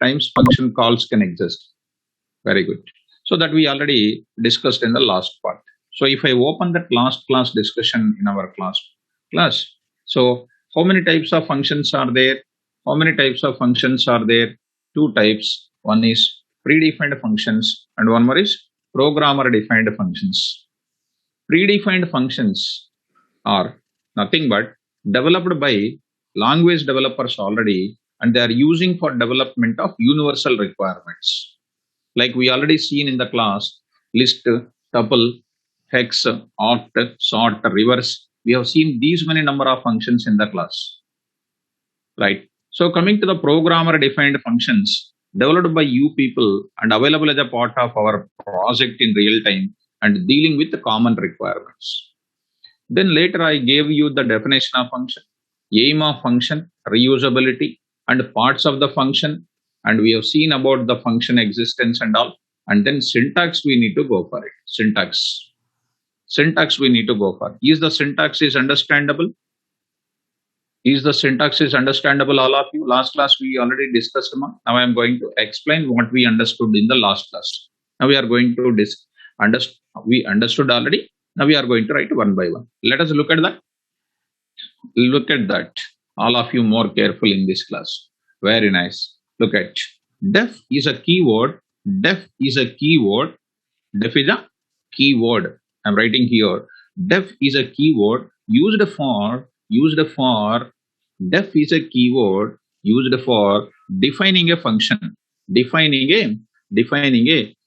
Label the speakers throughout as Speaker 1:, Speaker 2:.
Speaker 1: times function calls can exist? Very good. So that we already discussed in the last part. So if I open that last class discussion in our class, so how many types of functions are there? How many types of functions are there? Two types. One is predefined functions and one more is programmer defined functions. Predefined functions are nothing but developed by language developers already, and they are using for development of universal requirements. Like we already seen in the class, list, tuple, hex, oct, sort, reverse. We have seen these many number of functions in the class, right? So coming to the programmer defined functions developed by you people and available as a part of our project in real time and dealing with the common requirements. Then later I gave you the definition of function, aim of function, reusability, and parts of the function. And we have seen about the function existence and all. And then syntax we need to go for it. Syntax we need to go for. Is the syntax is understandable? Is the syntax is understandable, all of you? Last class we already discussed. Now I am going to explain what we understood in the last class. Now we are going to we understood already. Now we are going to write one by one. Let us look at that. Look at that. All of you more careful in this class. Very nice. Look at def is a keyword. Def is a keyword. Def is a keyword. I'm writing here. Def is a keyword used for def is a keyword used for defining a function. Defining a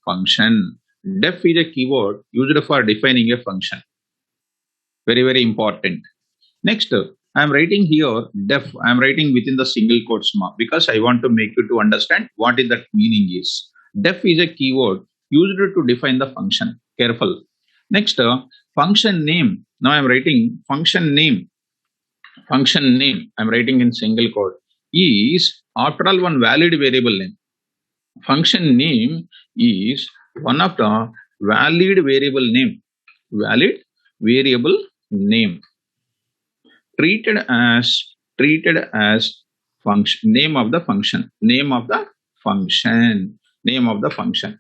Speaker 1: function. Def is a keyword used for defining a function. Very, very important. Next, I am writing here def. I am writing within the single quotes because I want to make you to understand what is that meaning is. Def is a keyword used to define the function. Careful. Next, function name. Now I am writing function name. Function name. I am writing in single quote is after all one valid variable name. Function name is one of the valid variable name. Valid variable name. Treated as function, name of the function.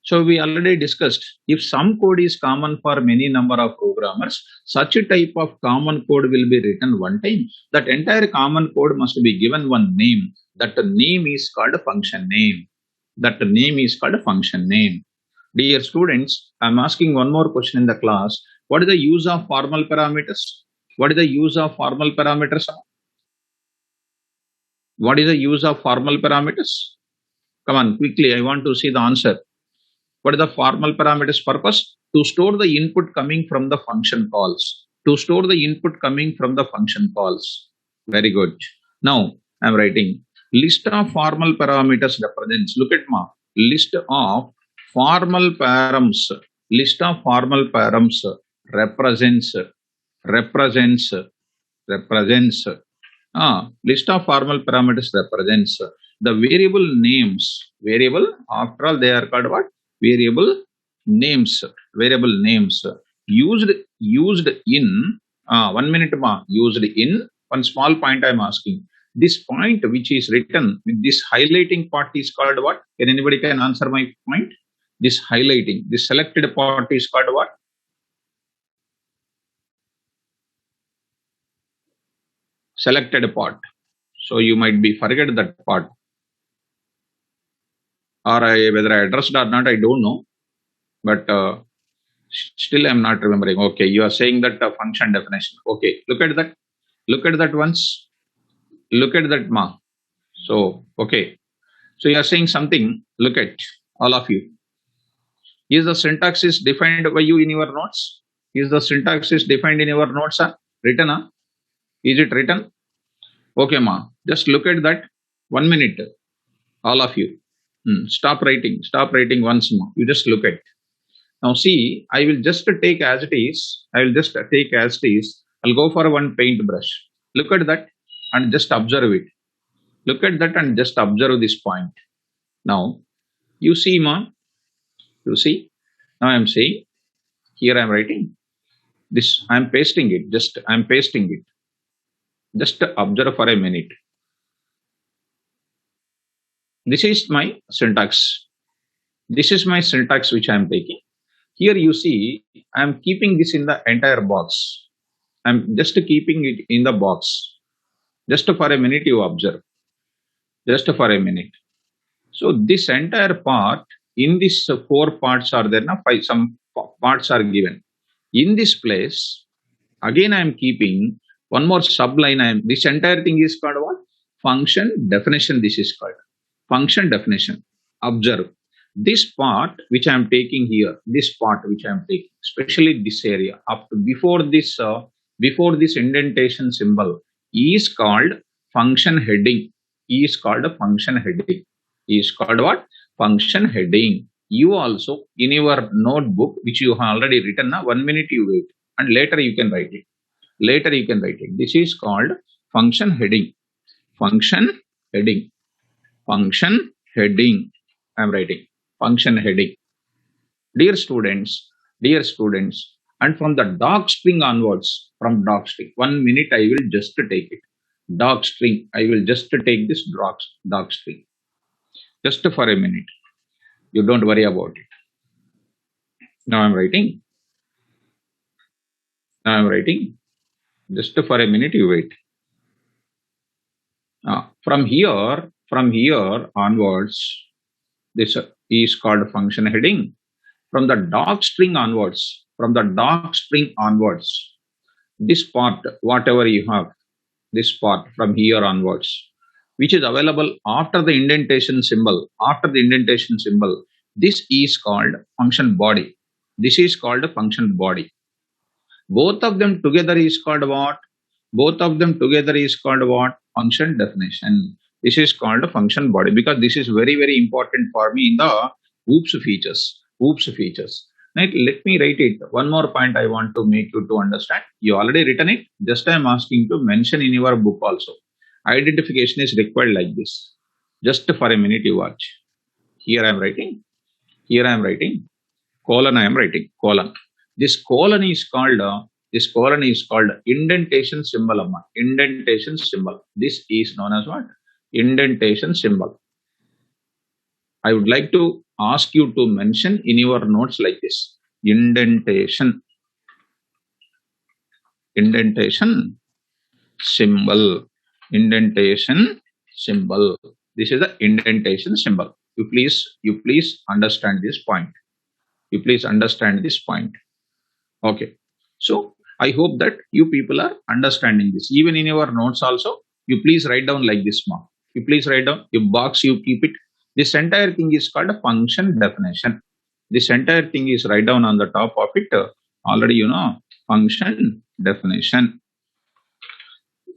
Speaker 1: So we already discussed, if some code is common for many number of programmers, such a type of common code will be written one time. That entire common code must be given one name. That name is called a function name. Dear students, I am asking one more question in the class. What is the use of formal parameters? What is the use of formal parameters? What is the use of formal parameters? Come on, quickly, I want to see the answer. What is the formal parameters purpose? To store the input coming from the function calls. Very good. Now, I am writing list of formal parameters represents. Look at ma. List of formal params represents. List of formal parameters represents the variable names. After all, they are called what? Variable names used in 1 minute ma. Used in one small point I am asking. This point which is written with this highlighting part is called what? Can anybody can answer my point? This highlighting, this selected part is called what? Selected part. So you might be forget that part. Or whether I addressed or not, I don't know. But still I am not remembering. Okay, you are saying that function definition. Okay, look at that. Look at that once. Look at that ma. So, okay. So you are saying something. Look at all of you. Is the syntax is defined by you in your notes? Is the syntax is defined in your notes? Written? Is it written? Okay, ma. Just look at that. 1 minute. All of you. Stop writing once more. You just look at. Now see, I will just take as it is. I'll go for one paintbrush. Look at that and just observe it. Look at that and just observe this point. Now, you see, ma. You see. Now I am saying, here I am writing. This I am pasting it. Just observe for a minute. This is my syntax. This is my syntax which I am taking. Here you see, I am keeping this in the entire box. I am just keeping it in the box. Just for a minute, you observe. Just for a minute. So this entire part, in this four parts are there now, five some parts are given. In this place, again I am keeping one more subline. This entire thing is called what? Function definition. This is called function definition. Observe this part which I am taking here. This part which I am taking, especially this area up to before this indentation symbol is called function heading. Is called a function heading. Is called what? Function heading. You also in your notebook which you have already written now. 1 minute you wait and later you can write it. Later you can write it. This is called function heading. Function heading. Function heading. I am writing function heading. Dear students, and from the doc string onwards, from doc string, 1 minute I will just take it. Doc string, I will just take this doc string. Just for a minute. You don't worry about it. Now I'm writing. Now I'm writing. Just for a minute, you wait. From here onwards, this is called function heading. From the doc string onwards, this part, whatever you have, this part from here onwards, which is available after the indentation symbol, this is called function body. This is called a function body. Both of them together is called what? Function definition. This is called a function body because this is very, very important for me in the OOPS features. Right, let me write it. One more point I want to make you to understand. You already written it. Just I am asking to mention in your book also. Identification is required like this. Just for a minute you watch. Here I am writing. Colon I am writing. Colon. This colon is called indentation symbol. Indentation symbol. This is known as what? Indentation symbol. I would like to ask you to mention in your notes like this. Indentation symbol. This is the indentation symbol. You please understand this point. Okay. So I hope that you people are understanding this. Even in your notes also, you please write down like this mark. You please write down your box, you keep it. This entire thing is called a function definition. This entire thing is write down on the top of it. Already you know function definition.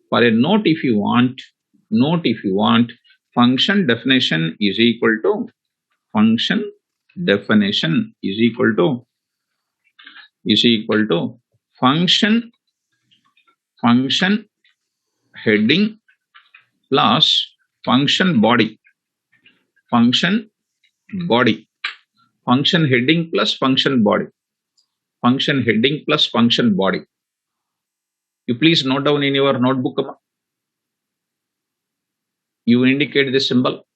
Speaker 1: For a note if you want, function definition is equal to function function heading plus function body. Function heading plus function body. You please note down in your notebook. You indicate the symbol.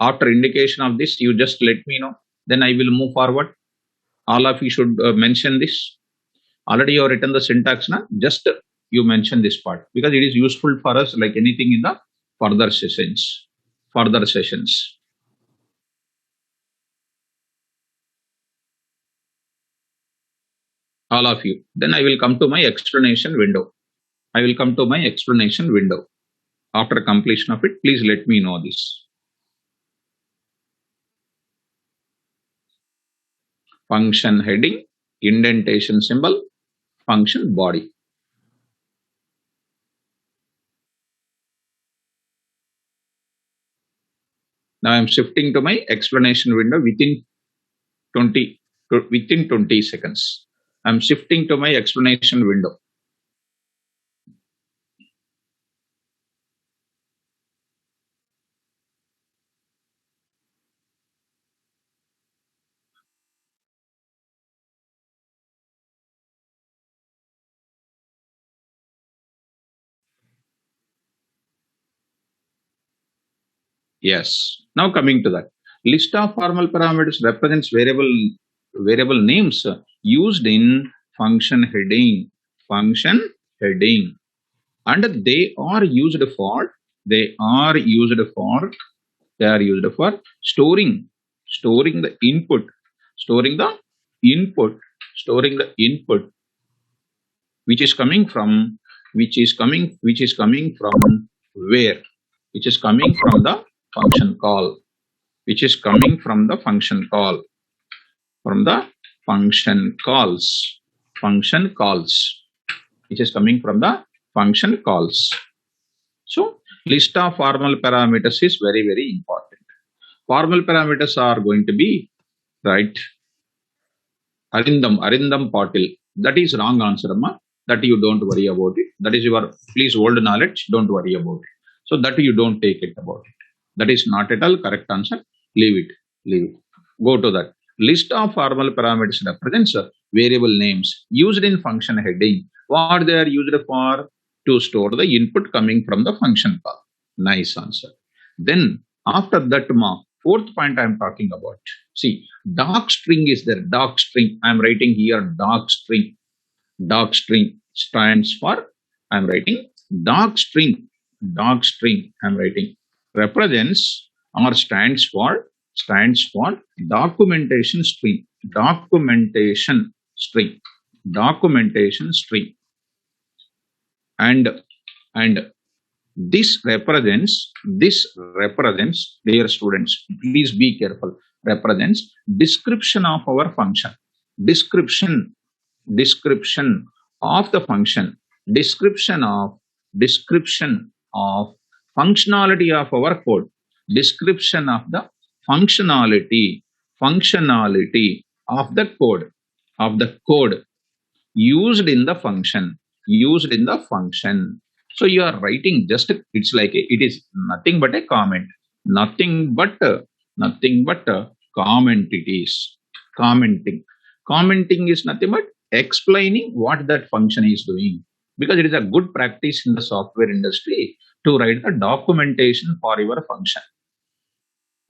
Speaker 1: After indication of this, you just let me know. Then I will move forward. All of you should mention this. Already you have written the syntax now. Just you mention this part because it is useful for us like anything in the further sessions. All of you. Then I will come to my explanation window. After completion of it, please let me know this. Function heading, indentation symbol, function body. Now I am shifting to my explanation window within 20 seconds. I am shifting to my explanation window. Yes. Now coming to that, list of formal parameters represents variable names used in function heading. Function heading, and they are used for they are used for they are used for storing the input, storing the input, storing the input, which is coming from which is coming from where, which is coming from the function call, which is coming from the function call, from the function calls, which is coming from the function calls. So list of formal parameters is very, very important. Formal parameters are going to be, right, Arindam Patil. That is wrong answer, amma. That you don't worry about it. That is your, please, old knowledge. Don't worry about it. So that you don't take it about it. That is not at all correct answer. Leave it. Leave it. Go to that. List of formal parameters represents variable names used in function heading. What they are used for? To store the input coming from the function call. Nice answer. Then after that, fourth point I am talking about. See, doc string is there. Doc string. I am writing here doc string. Doc string stands for, I am writing doc string. Doc string I am writing represents or stands for documentation string. Documentation string. Documentation string. And this represents, dear students, please be careful, represents description of our function. Description of the function. Description of functionality of our code. Description of the functionality of the code used in the function. So you are writing just, it's like it is nothing but a comment, nothing but comment. It is commenting is nothing but explaining what that function is doing, because it is a good practice in the software industry to write the documentation for your function.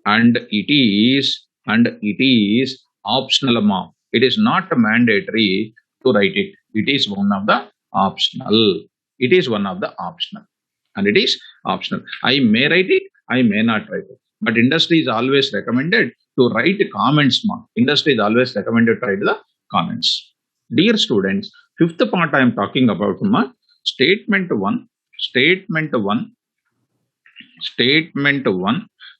Speaker 1: And it is optional. It is not mandatory to write it. It is one of the optional. It is one of the optional, and it is optional. I may write it, I may not write it, but industry is always recommended to write comments. Industry is always recommended to write the comments. Dear students, fifth part I am talking about statement 1,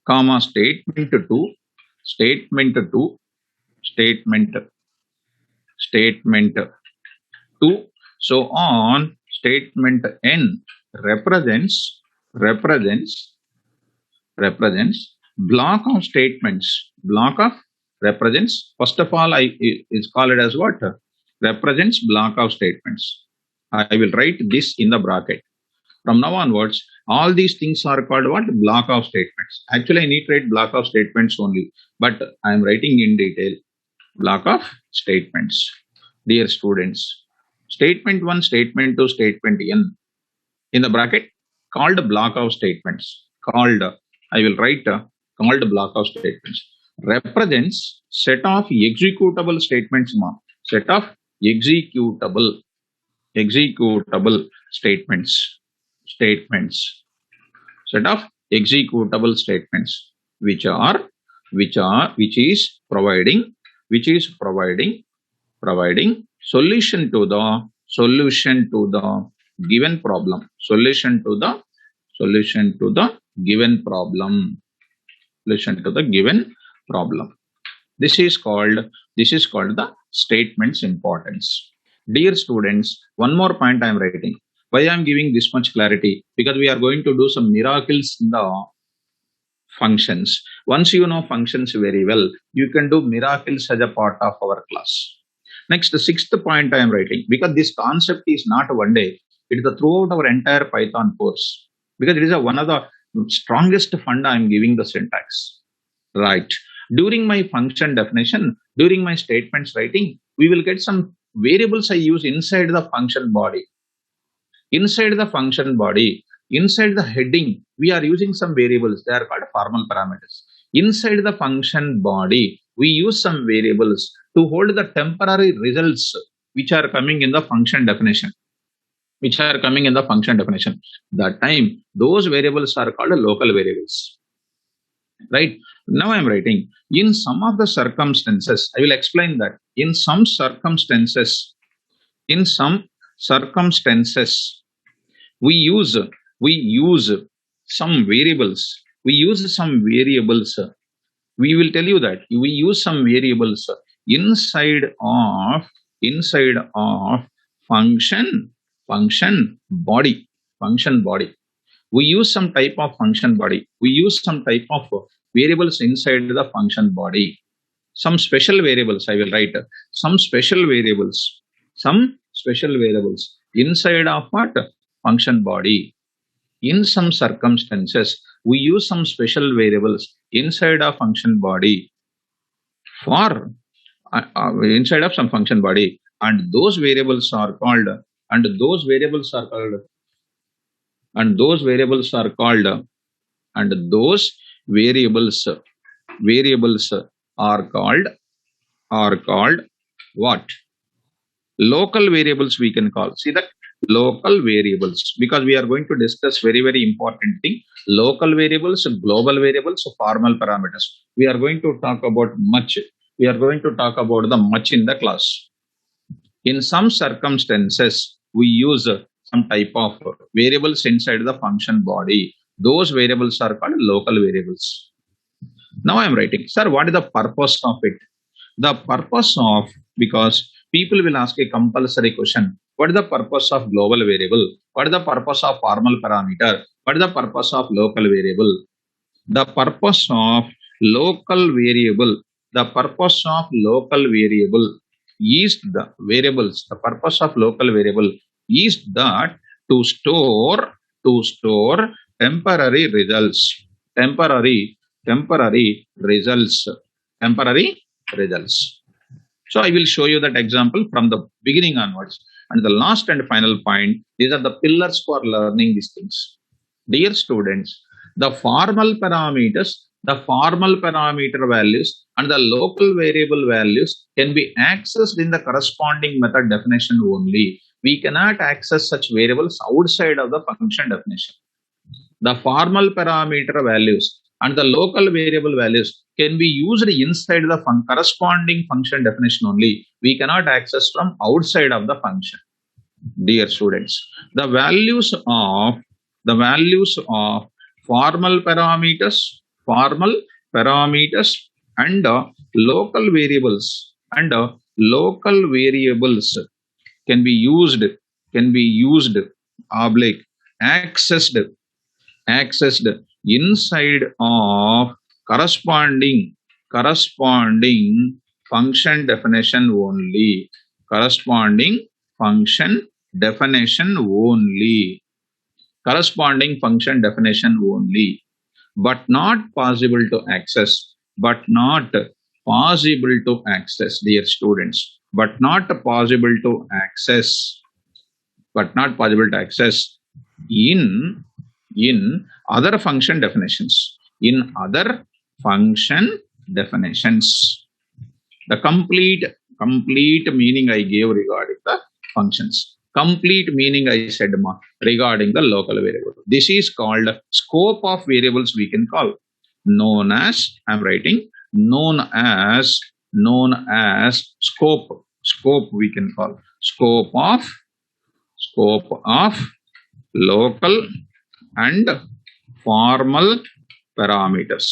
Speaker 1: comma statement 2, statement 2, so on. Statement n represents block of statements. Represents, first of all, is called as what? Represents block of statements. I will write this in the bracket. From now onwards, all these things are called what? Block of statements. Actually, I need to write block of statements only, but I am writing in detail block of statements. Dear students, statement 1, statement 2, statement n in the bracket called block of statements. I will write called block of statements. Represents set of executable statements. Set of executable statements. Set of executable statements which is providing solution to the given problem. Solution to the given problem. This is called the statement's importance. Dear students, one more point I am writing. Why I am giving this much clarity? Because we are going to do some miracles in the functions. Once you know functions very well, you can do miracles as a part of our class. Next, the sixth point I am writing, because this concept is not one day, it is throughout our entire Python course, because it is one of the strongest fund I am giving the syntax. Right. During my function definition, during my statements writing, we will get some variables I use inside the function body. Inside the heading, we are using some variables. They are called formal parameters. Inside the function body, we use some variables to hold the temporary results which are coming in the function definition. That time, those variables are called local variables. Right? Now I am writing, in some of the circumstances, I will explain that. In some circumstances, we use some variables. We will tell you that we use some variables inside of function body. We use some type of function body. We use some type of variables inside the function body. Some special variables I will write. Some special variables inside of what? Function body. In some circumstances, we use some special variables inside a function body for inside of some function body, and those variables are called what? Local variables we can call. See that? Local variables, because we are going to discuss very, very important thing. Local variables, global variables, formal parameters. We are going to talk about much. We are going to talk about the much in the class. In some circumstances, we use some type of variables inside the function body. Those variables are called local variables. Now I am writing, sir, what is the purpose of it? The purpose of, because people will ask a compulsory question, what is the purpose of global variable? What is the purpose of formal parameter? What is the purpose of local variable? The purpose of local variable is the variables. The purpose of local variable is that to store temporary results. So I will show you that example from the beginning onwards. And the last and final point, these are the pillars for learning these things. Dear students, the formal parameter values and the local variable values can be accessed in the corresponding method definition only. We cannot access such variables outside of the function definition. The formal parameter values and the local variable values can be used inside the corresponding function definition only. We cannot access from outside of the function. Dear students, the values of formal parameters and local variables can be used accessed inside of corresponding function definition only. Corresponding function definition only, but not possible to access, dear students, but not possible to access in other function definitions. The complete meaning I gave regarding the functions. Complete meaning I said regarding the local variable. This is called scope of variables we can call. Known as scope. Scope we can call. Scope of local and formal parameters.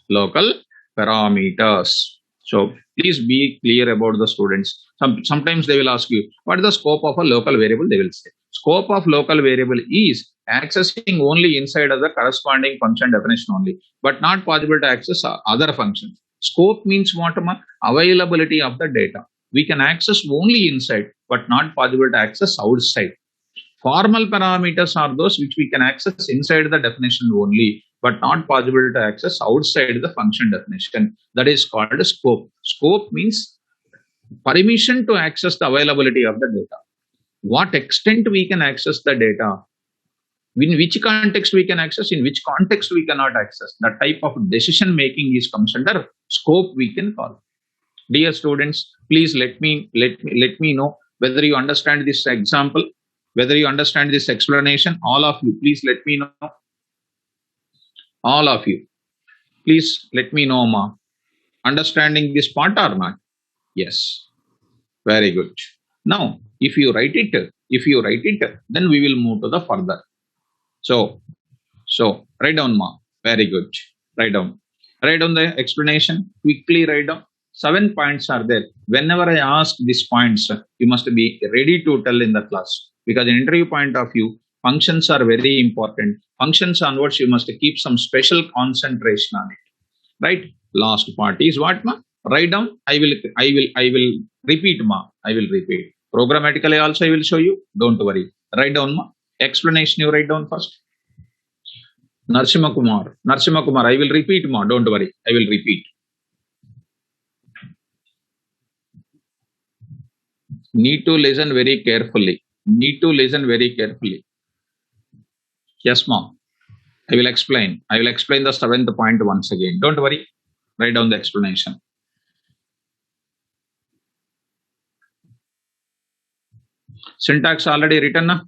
Speaker 1: Local parameters. So please be clear about the students. Sometimes they will ask you, what is the scope of a local variable? They will say, scope of local variable is accessing only inside of the corresponding function definition only, but not possible to access other functions. Scope means what? Availability of the data. We can access only inside, but not possible to access outside. Formal parameters are those which we can access inside the definition only, but not possible to access outside the function definition. That is called a scope. Scope means permission to access the availability of the data. What extent we can access the data? In which context we can access, in which context we cannot access. That type of decision making is comes under scope, we can call. Dear students, please let me know whether you understand this example, whether you understand this explanation. All of you, please let me know. All of you, please let me know, ma. Understanding this part or not? Yes. Very good. Now, if you write it, then we will move to the further. So write down, ma. Very good. Write down. Write down the explanation. Quickly write down. 7 points are there. Whenever I ask these points, you must be ready to tell in the class. Because in interview point of view, functions are very important. Functions onwards, you must keep some special concentration on it. Right? Last part is what, ma? Write down. I will repeat, ma. I will repeat. Programmatically also I will show you. Don't worry. Write down, ma. Explanation you write down first. Narsimha Kumar, I will repeat, ma. Don't worry. I will repeat. Need to listen very carefully. Yes, ma. I will explain. The 7th point once again. Don't worry. Write down the explanation. Syntax already written, na?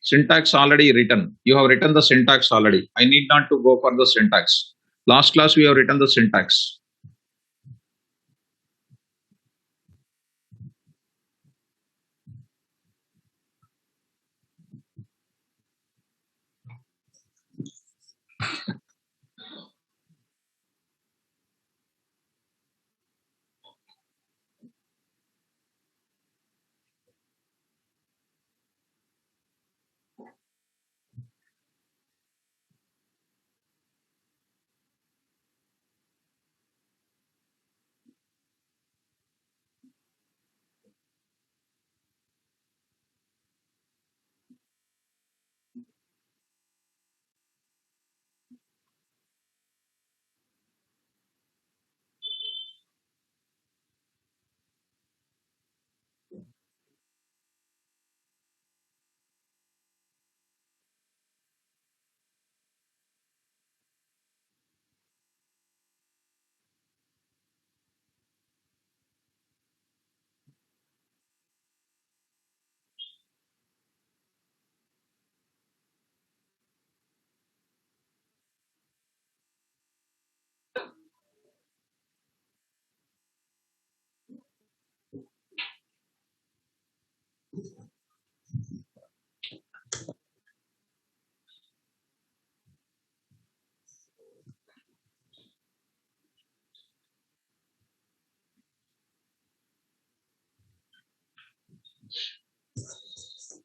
Speaker 1: Syntax already written. You have written the syntax already. I need not to go for the syntax. Last class we have written the syntax.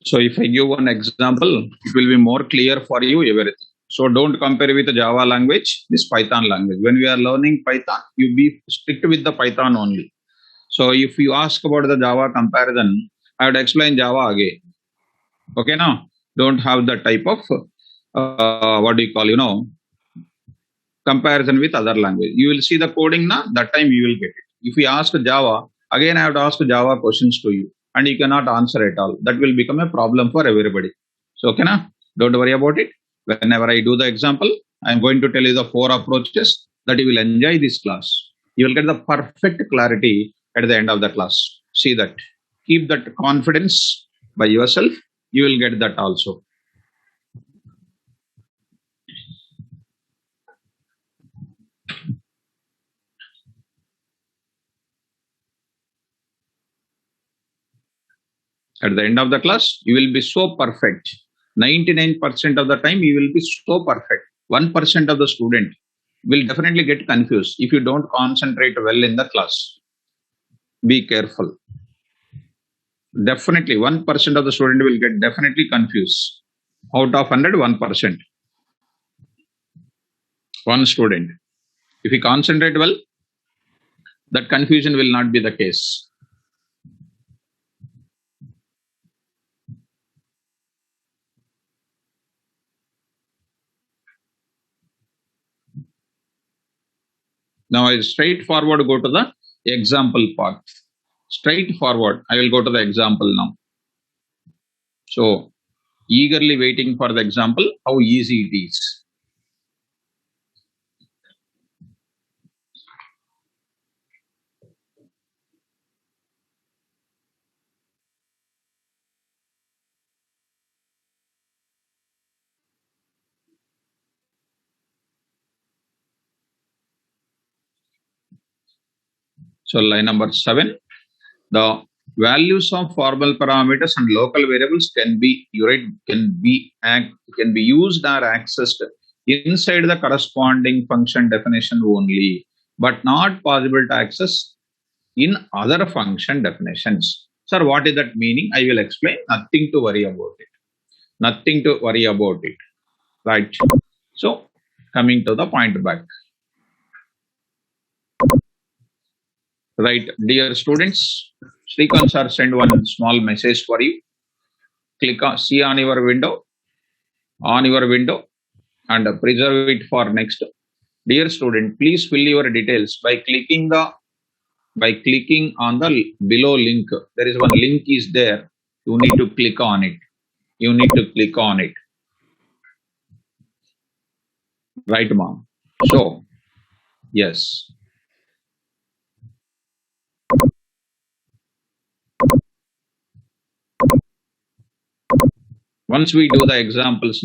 Speaker 1: So if I give one example, it will be more clear for you everything. So don't compare with the Java language, this Python language. When we are learning Python, you be strict with the Python only. So if you ask about the Java comparison, I would explain Java again. Okay, now don't have the type of what do you call, comparison with other language. You will see the coding now, that time you will get it. If we ask Java, again I have to ask Java questions to you and you cannot answer at all. That will become a problem for everybody. So, okay, now don't worry about it. Whenever I do the example, I am going to tell you the 4 approaches that you will enjoy this class. You will get the perfect clarity at the end of the class. See that. Keep that confidence by yourself. You will get that also. At the end of the class, you will be so perfect. 99% of the time, you will be so perfect. 1% of the student will definitely get confused if you don't concentrate well in the class. Be careful. Definitely, 1% of the student will get definitely confused. Out of 100, 1%. One student. If you concentrate well, that confusion will not be the case. Now I straightforward go to the example part. Straightforward, I will go to the example now. So eagerly waiting for the example, how easy it is. So line number 7, the values of formal parameters and local variables can be used or accessed inside the corresponding function definition only, but not possible to access in other function definitions. Sir, what is that meaning? I will explain. Nothing to worry about it. Nothing to worry about it. Right. So, coming to the point back. Right, dear students, Srikanth sir send one small message for you. Click on, see on your window, and preserve it for next. Dear student, please fill your details by clicking on the below link. There is one link is there. You need to click on it. You need to click on it. Right, mom. So, yes. Once we do the examples,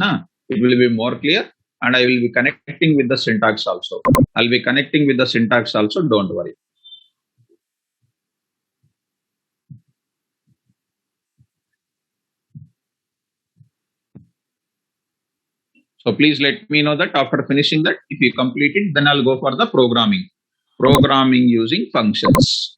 Speaker 1: it will be more clear, and I will be connecting with the syntax also. I'll be connecting with the syntax also. Don't worry. So please let me know that after finishing that, if you complete it, then I'll go for the programming. Programming using functions.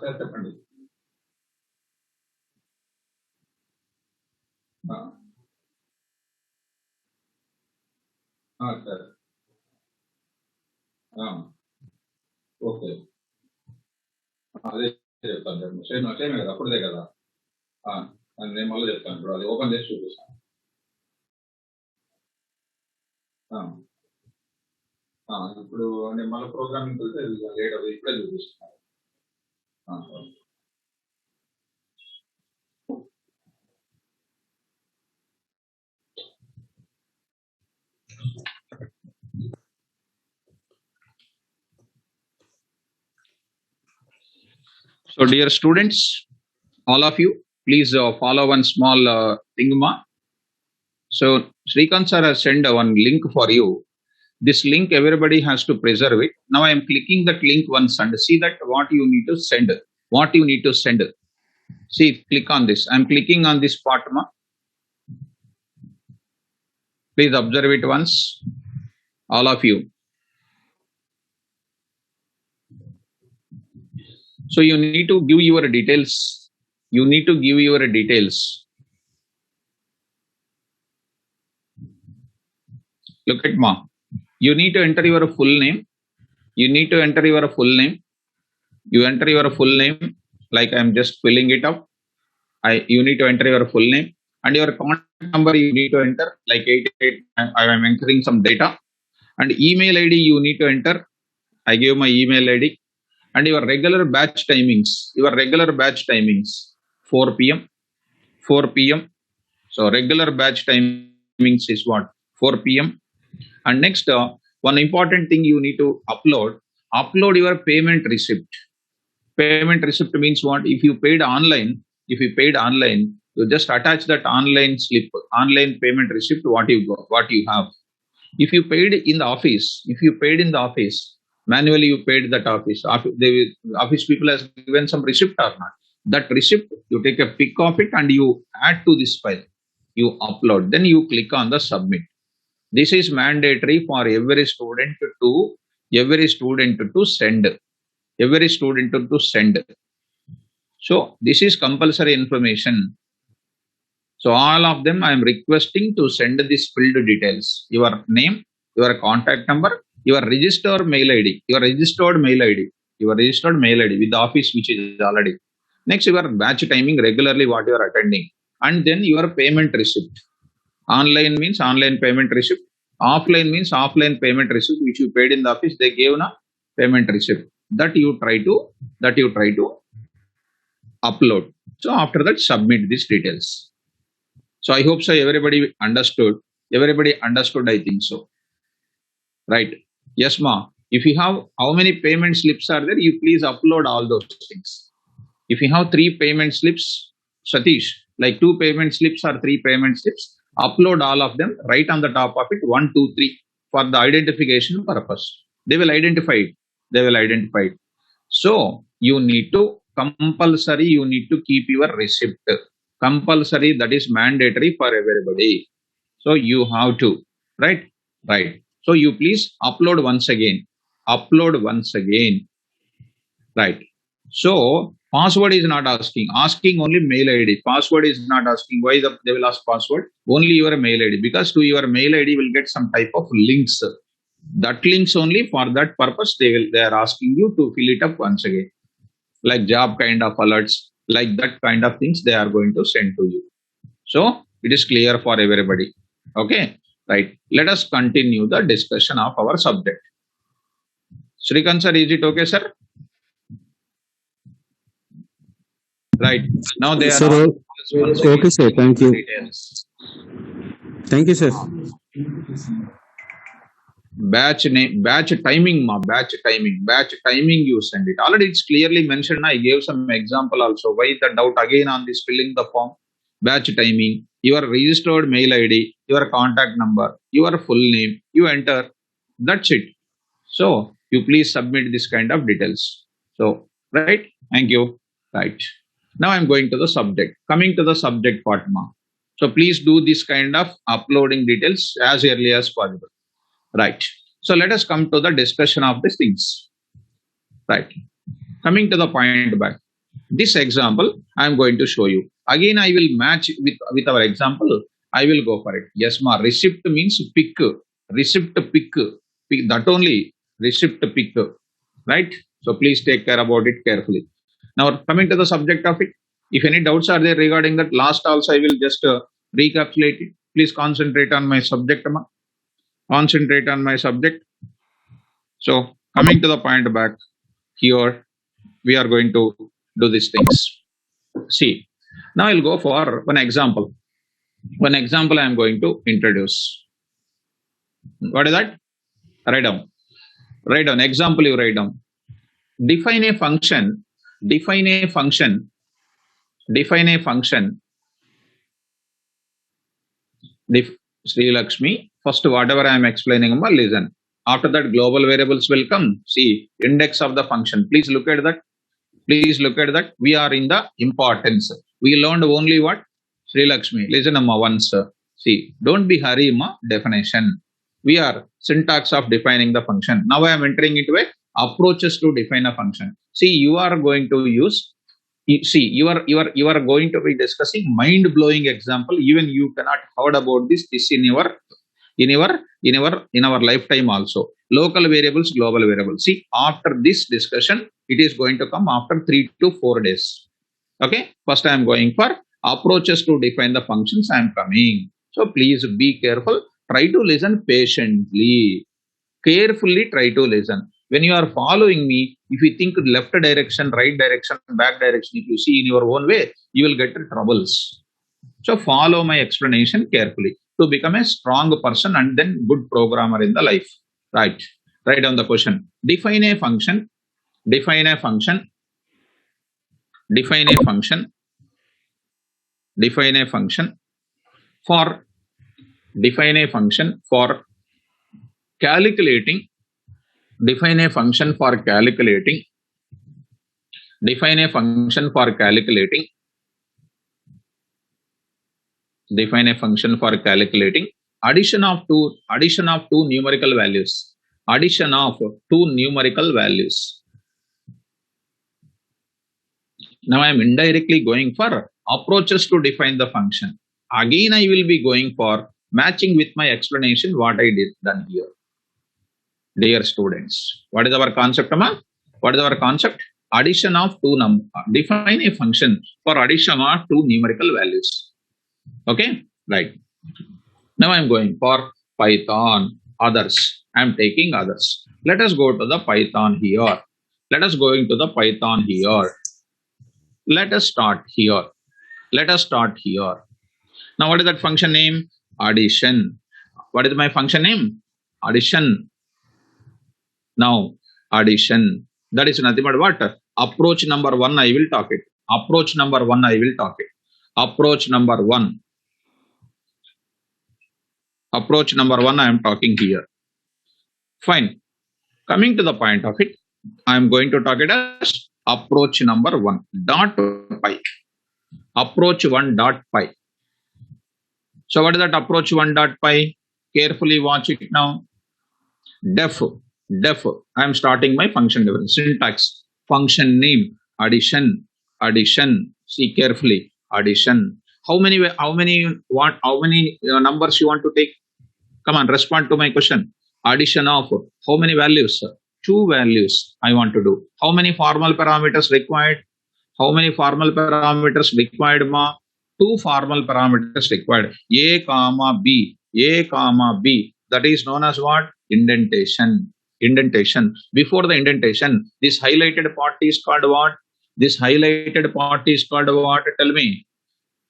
Speaker 1: Sir, చెప్పండి. Sir okay అదే చెప్తాను sir సేమే కదా అప్పుడుదే కదా నేను మళ్ళీ చెప్తాను ఇప్పుడు అది ఓపెన్ చేసి చూపిస్తాను. ఇప్పుడు నేను మళ్ళీ ప్రోగ్రామింగ్ వెళ్తే లేట్ అవుతుంది, ఇప్పుడే చూపిస్తాను. So, dear students, all of you, please follow one small thing. So, Srikanth sir has sent one link for you. This link, everybody has to preserve it. Now, I am clicking that link once and see that what you need to send. What you need to send. See, click on this. I am clicking on this part. Please observe it once, all of you. So you need to give your details. You need to give your details. Look at ma. You need to enter your full name. You need to enter your full name. You enter your full name like I am just filling it up. You need to enter your full name and your contact number. You need to enter like 88. I am entering some data and email ID. You need to enter. I give my email ID. And your regular batch timings, 4 p.m. 4 p.m. So regular batch timings is what? 4 p.m. And next, one important thing you need to upload your payment receipt. Payment receipt means what? If you paid online, you just attach that online slip, online payment receipt, what you have. If you paid in the office, manually you paid that office. Office people has given some receipt or not. That receipt, you take a pic of it and you add to this file. You upload. Then you click on the submit. This is mandatory for every student to every student to send. Every student to send. So this is compulsory information. So all of them I am requesting to send this filled details. Your name, your contact number, your registered mail ID, your registered mail ID, your registered mail ID with the office which is already. Next, your batch timing regularly what you are attending, and then your payment receipt. Online means online payment receipt. Offline means offline payment receipt which you paid in the office. They gave na payment receipt that you try to upload. So after that, submit these details. So I hope so everybody understood. Everybody understood, I think so. Right. Yes, ma. If you have how many payment slips are there, you please upload all those things. If you have 3 payment slips, Satish, like 2 payment slips or 3 payment slips, upload all of them, write on the top of it 1, 2, 3 for the identification purpose. They will identify it. They will identify it. So you need to compulsory, you need to keep your receipt. Compulsory, that is mandatory for everybody. So you have to, right? Right. So you please upload once again. Upload once again. Right. So password is not asking only mail ID. Password is not asking. Why they will ask password? Only your mail ID, because to your mail ID will get some type of links. That links only for that purpose they are asking you to fill it up once again. Like job kind of alerts, like that kind of things they are going to send to you. So it is clear for everybody. Okay. Right. Let us continue the discussion of our subject. Srikant sir, is it okay, sir? Right. Now they are
Speaker 2: Sir, okay, sir. Thank you.
Speaker 1: details.
Speaker 2: Thank you, sir.
Speaker 1: Batch name, batch timing, batch timing you send it. Already it's clearly mentioned. I gave some example also. Why the doubt again on this filling the form? Batch timing, your registered mail ID, your contact number, your full name, you enter. That's it. So you please submit this kind of details. So, right. Thank you. Right. Now I'm going to the subject. Coming to the subject part, ma. So please do this kind of uploading details as early as possible. Right. So let us come to the discussion of these things. Right. Coming to the point back. This example I am going to show you. Again, I will match with our example. I will go for it. Yes, ma. Receipt means pick. Receipt pick. That only. Receipt pick. Right. So please take care about it carefully. Now coming to the subject of it. If any doubts are there regarding that, last also I will just recapitulate it. Please concentrate on my subject, ma. Concentrate on my subject. So coming to the point back here, we are going to do these things. See, now I'll go for one example. One example I am going to introduce. What is that? Write down. Write down. Example you write down. Define a function. Define a function. Define a function. Sri Lakshmi. First, whatever I am explaining, listen. After that, global variables will come. See, index of the function. Please look at that. Please look at that. We are in the importance. We learned only what? Sri Lakshmi. Listen, Amma, once. See, don't be hurry, ma. Definition. We are syntax of defining the function. Now I am entering into a approaches to define a function. See, you are going to use. See, you are going to be discussing mind-blowing example. Even you cannot heard about this in our lifetime also. Local variables, global variables. See, after this discussion, it is going to come after 3 to 4 days. Okay. First, I am going for approaches to define the functions. I am coming. So please be careful. Try to listen patiently. Carefully try to listen. When you are following me, if you think left direction, right direction, back direction, if you see in your own way, you will get troubles. So follow my explanation carefully to become a strong person and then good programmer in the life. Right. Write down the question. Define a function. Define a function. Define a function. Define a function for define a function for calculating. Define a function for calculating. Define a function for calculating. Define a function for calculating addition of two numerical values. addition of two numerical values. Now I am indirectly going for approaches to define the function. Again, I will be going for matching with my explanation what I did done here. Dear students, what is our concept, Amma? What is our concept? Addition of two define a function for addition of two numerical values. Okay, right. Now I am going for Python, others. I am taking others. Let us go to the Python here. Let us go into the Python here. Let us start here. Let us start here. Now, what is that function name? Addition. What is my function name? Addition. Now, addition. That is nothing but what? Approach number one, I will talk it. Approach number one, I will talk it. Approach number one. Approach number one, I am talking here. Fine. Coming to the point of it, I am going to talk it as approach number one dot py. Approach one dot py. So what is that approach one dot py? Carefully watch it now. Def. I am starting my function development. Syntax. Function name. Addition. See carefully. Addition. How many numbers you want to take? Come on, respond to my question. Addition of how many values? Two values I want to do. How many formal parameters required? How many formal parameters required, ma? Two formal parameters required. A comma B. That is known as what? Indentation. Before the indentation, this highlighted part is called what? Tell me.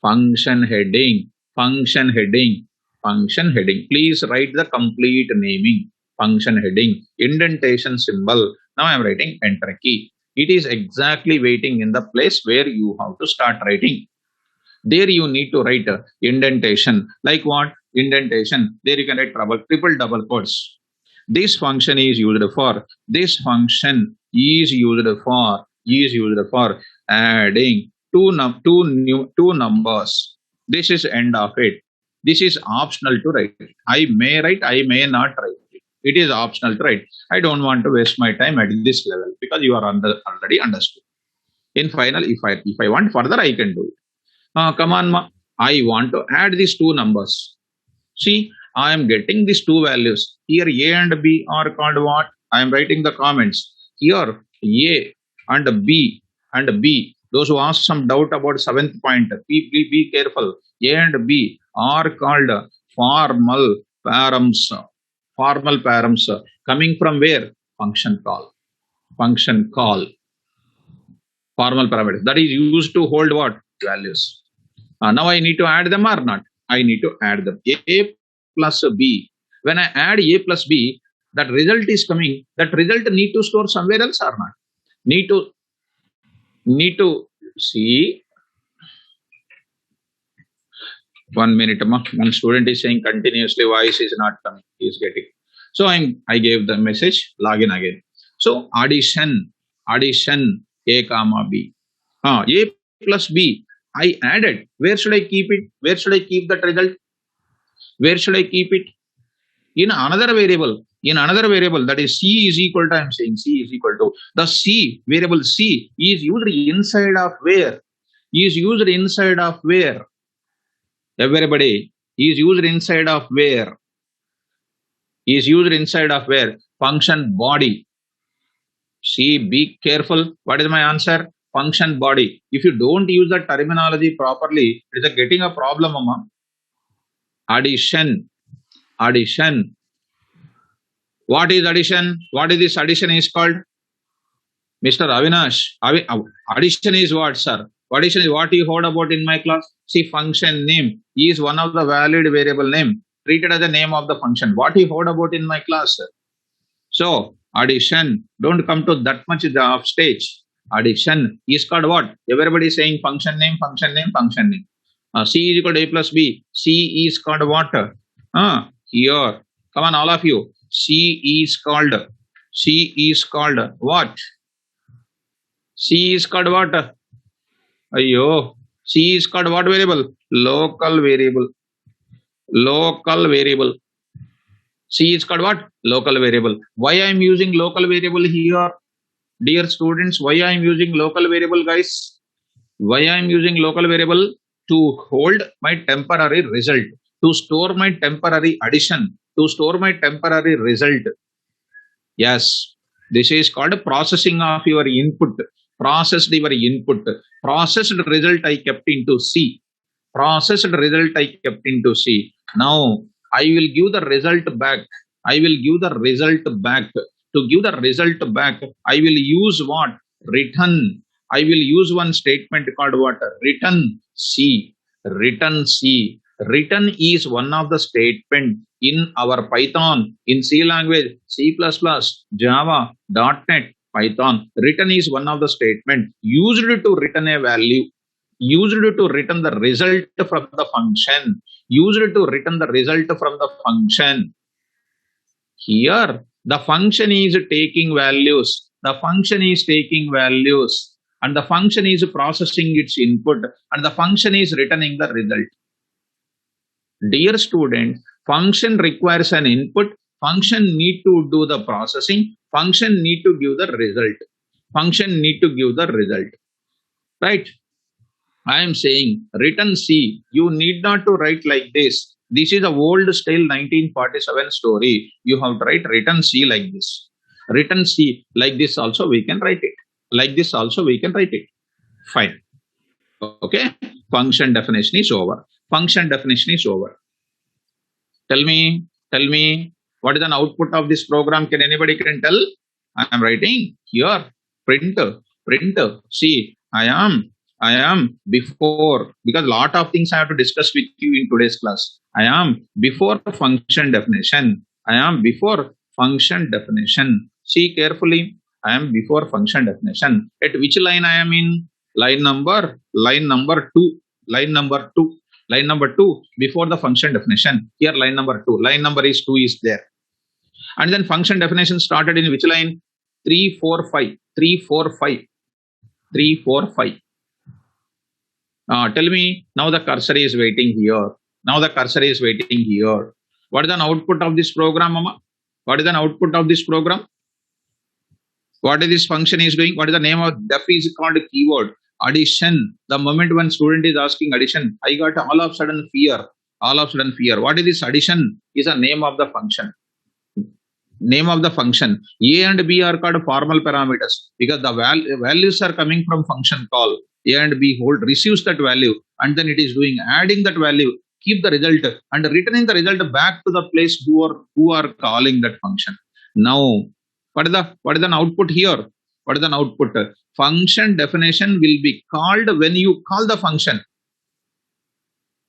Speaker 1: Function heading. Please write the complete naming. Function heading. Indentation symbol. Now I am writing enter key. It is exactly waiting in the place where you have to start writing. There you need to write indentation. Like what? Indentation. There you can write triple double quotes. This function is used for. Adding two numbers. This is end of it. This is optional to write. I may write, I may not write. It is optional to write. I don't want to waste my time at this level because you are already understood. In final, if I want further, I can do it. Come on, ma. I want to add these two numbers. See, I am getting these two values. Here A and B are called what? I am writing the comments. Here A and B. Those who ask some doubt about 7th point, be careful. A and B are called formal params. Coming from where? Function call. Formal parameters. That is used to hold what? Values. Now I need to add them or not? I need to add them. A plus B. When I add A plus B, that result is coming. That result need to store somewhere else or not? Need to see. 1 minute. One student is saying continuously voice is not coming. He is getting. So I gave the message. Login again. So addition. A comma B. A plus B. I added. Where should I keep it? Where should I keep that result? Where should I keep it? In another variable. That is C is equal to, I am saying C is equal to. The C, variable C is used inside of where? Everybody is used inside of where? Function body. See, be careful. What is my answer? Function body. If you don't use the terminology properly, it is getting a problem, Mama. Addition. What is addition? What is this addition is called? Mr. Avinash. Addition is what, sir? Addition is what you heard about in my class. See, function name is one of the valid variable name treated as the name of the function. What you heard about in my class, sir? So, addition. Don't come to that much of stage. Addition is called what? Everybody is saying function name. C is equal to A plus B. C is called what? Here. Come on, all of you. C is called what? C is called what? Ayyo. C is called what variable? Local variable. C is called what? Local variable. Why I am using local variable here? Dear students, why I am using local variable, guys? Why I am using local variable? To hold my temporary result, to store my temporary addition, to store my temporary result. Yes, this is called processing of your input. Processed your input. Processed result I kept into C. Processed result I kept into C. Now I will give the result back. I will give the result back. To give the result back, I will use what? Return. I will use one statement called what? Return C. Return C. Return is one of the statement in our Python, in C language, C++, Java, .NET, Python. Return is one of the statement used to return a value, used to return the result from the function, used to return the result from the function. Here, the function is taking values. The function is taking values, and the function is processing its input, and the function is returning the result. Dear student, function requires an input, function need to do the processing, function need to give the result. Function need to give the result. Right? I am saying return C. You need not to write like this. This is a old style 1947 story. You have to write return C like this. Return C like this also we can write it. Like this also we can write it. Fine. Okay. Function definition is over. Function definition is over. Tell me, what is an output of this program? Can anybody can tell? I am writing here, print. See, I am before, because lot of things I have to discuss with you in today's class. I am before function definition. I am before function definition. See carefully. I am before function definition. At which line I am in? Line number 2. Line number 2. Line number 2 before the function definition. Here line number 2. Line number is 2 is there. And then function definition started in which line? 3, 4, 5. 3, 4, 5. 3, 4, 5. Tell me, now the cursor is waiting here. Now the cursor is waiting here. What is the output of this program, Mama? What is the output of this program? What is this function is doing? What is the name of def is called keyword? Addition. The moment when student is asking addition, I got all of a sudden fear. All of a sudden fear. What is this addition? Is a name of the function. Name of the function. A and B are called formal parameters because the values are coming from function call. A and B hold receives that value and then it is doing adding that value, keep the result and returning the result back to the place who are calling that function. Now, what is the output here? What is the output? Function definition will be called when you call the function.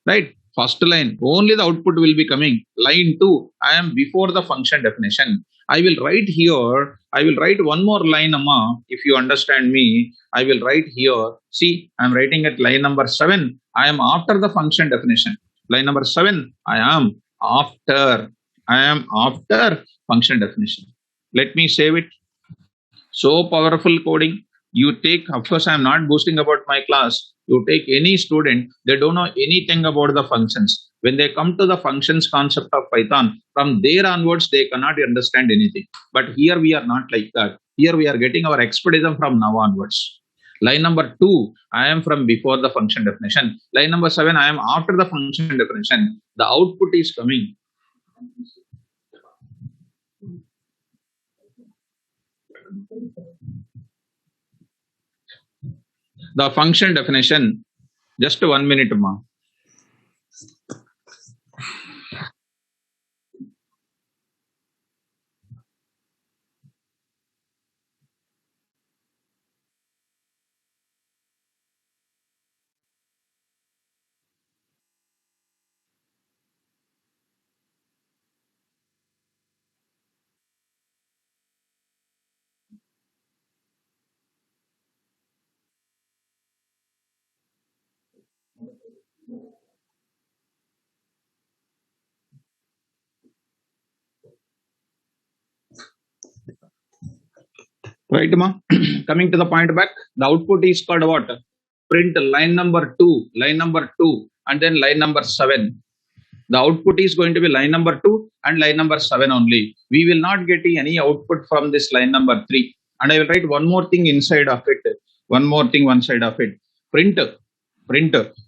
Speaker 1: Right? First line, only the output will be coming. Line 2, I am before the function definition. I will write here, I will write one more line, Amma, if you understand me. I will write here. See, I am writing at line number 7. I am after the function definition. Line number 7, I am after function definition. Let me save it. So powerful coding. You take, of course, I am not boasting about my class. You take any student, they don't know anything about the functions. When they come to the functions concept of Python, from there onwards, they cannot understand anything. But here we are not like that. Here we are getting our expertism from now onwards. Line number 2, I am from before the function definition. Line number 7, I am after the function definition. The output is coming. The function definition, just 1 minute, Ma. Right, Ma? Coming to the point back, the output is called what? Print line number 2, and then line number 7. The output is going to be line number 2 and line number 7 only. We will not get any output from this line number 3. And I will write one more thing inside of it. One more thing one side of it. Print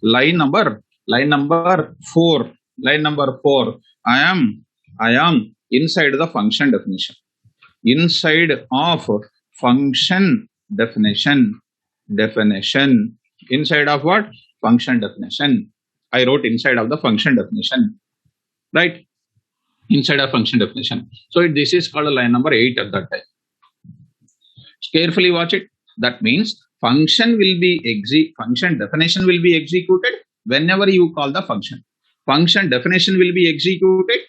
Speaker 1: line number 4. Line number 4. I am inside the function definition. Inside of function definition. Inside of what? Function definition. I wrote inside of the function definition, right? Inside of function definition. So this is called line number 8 at that time. Carefully watch it. That means function definition will be executed whenever you call the function. Function definition will be executed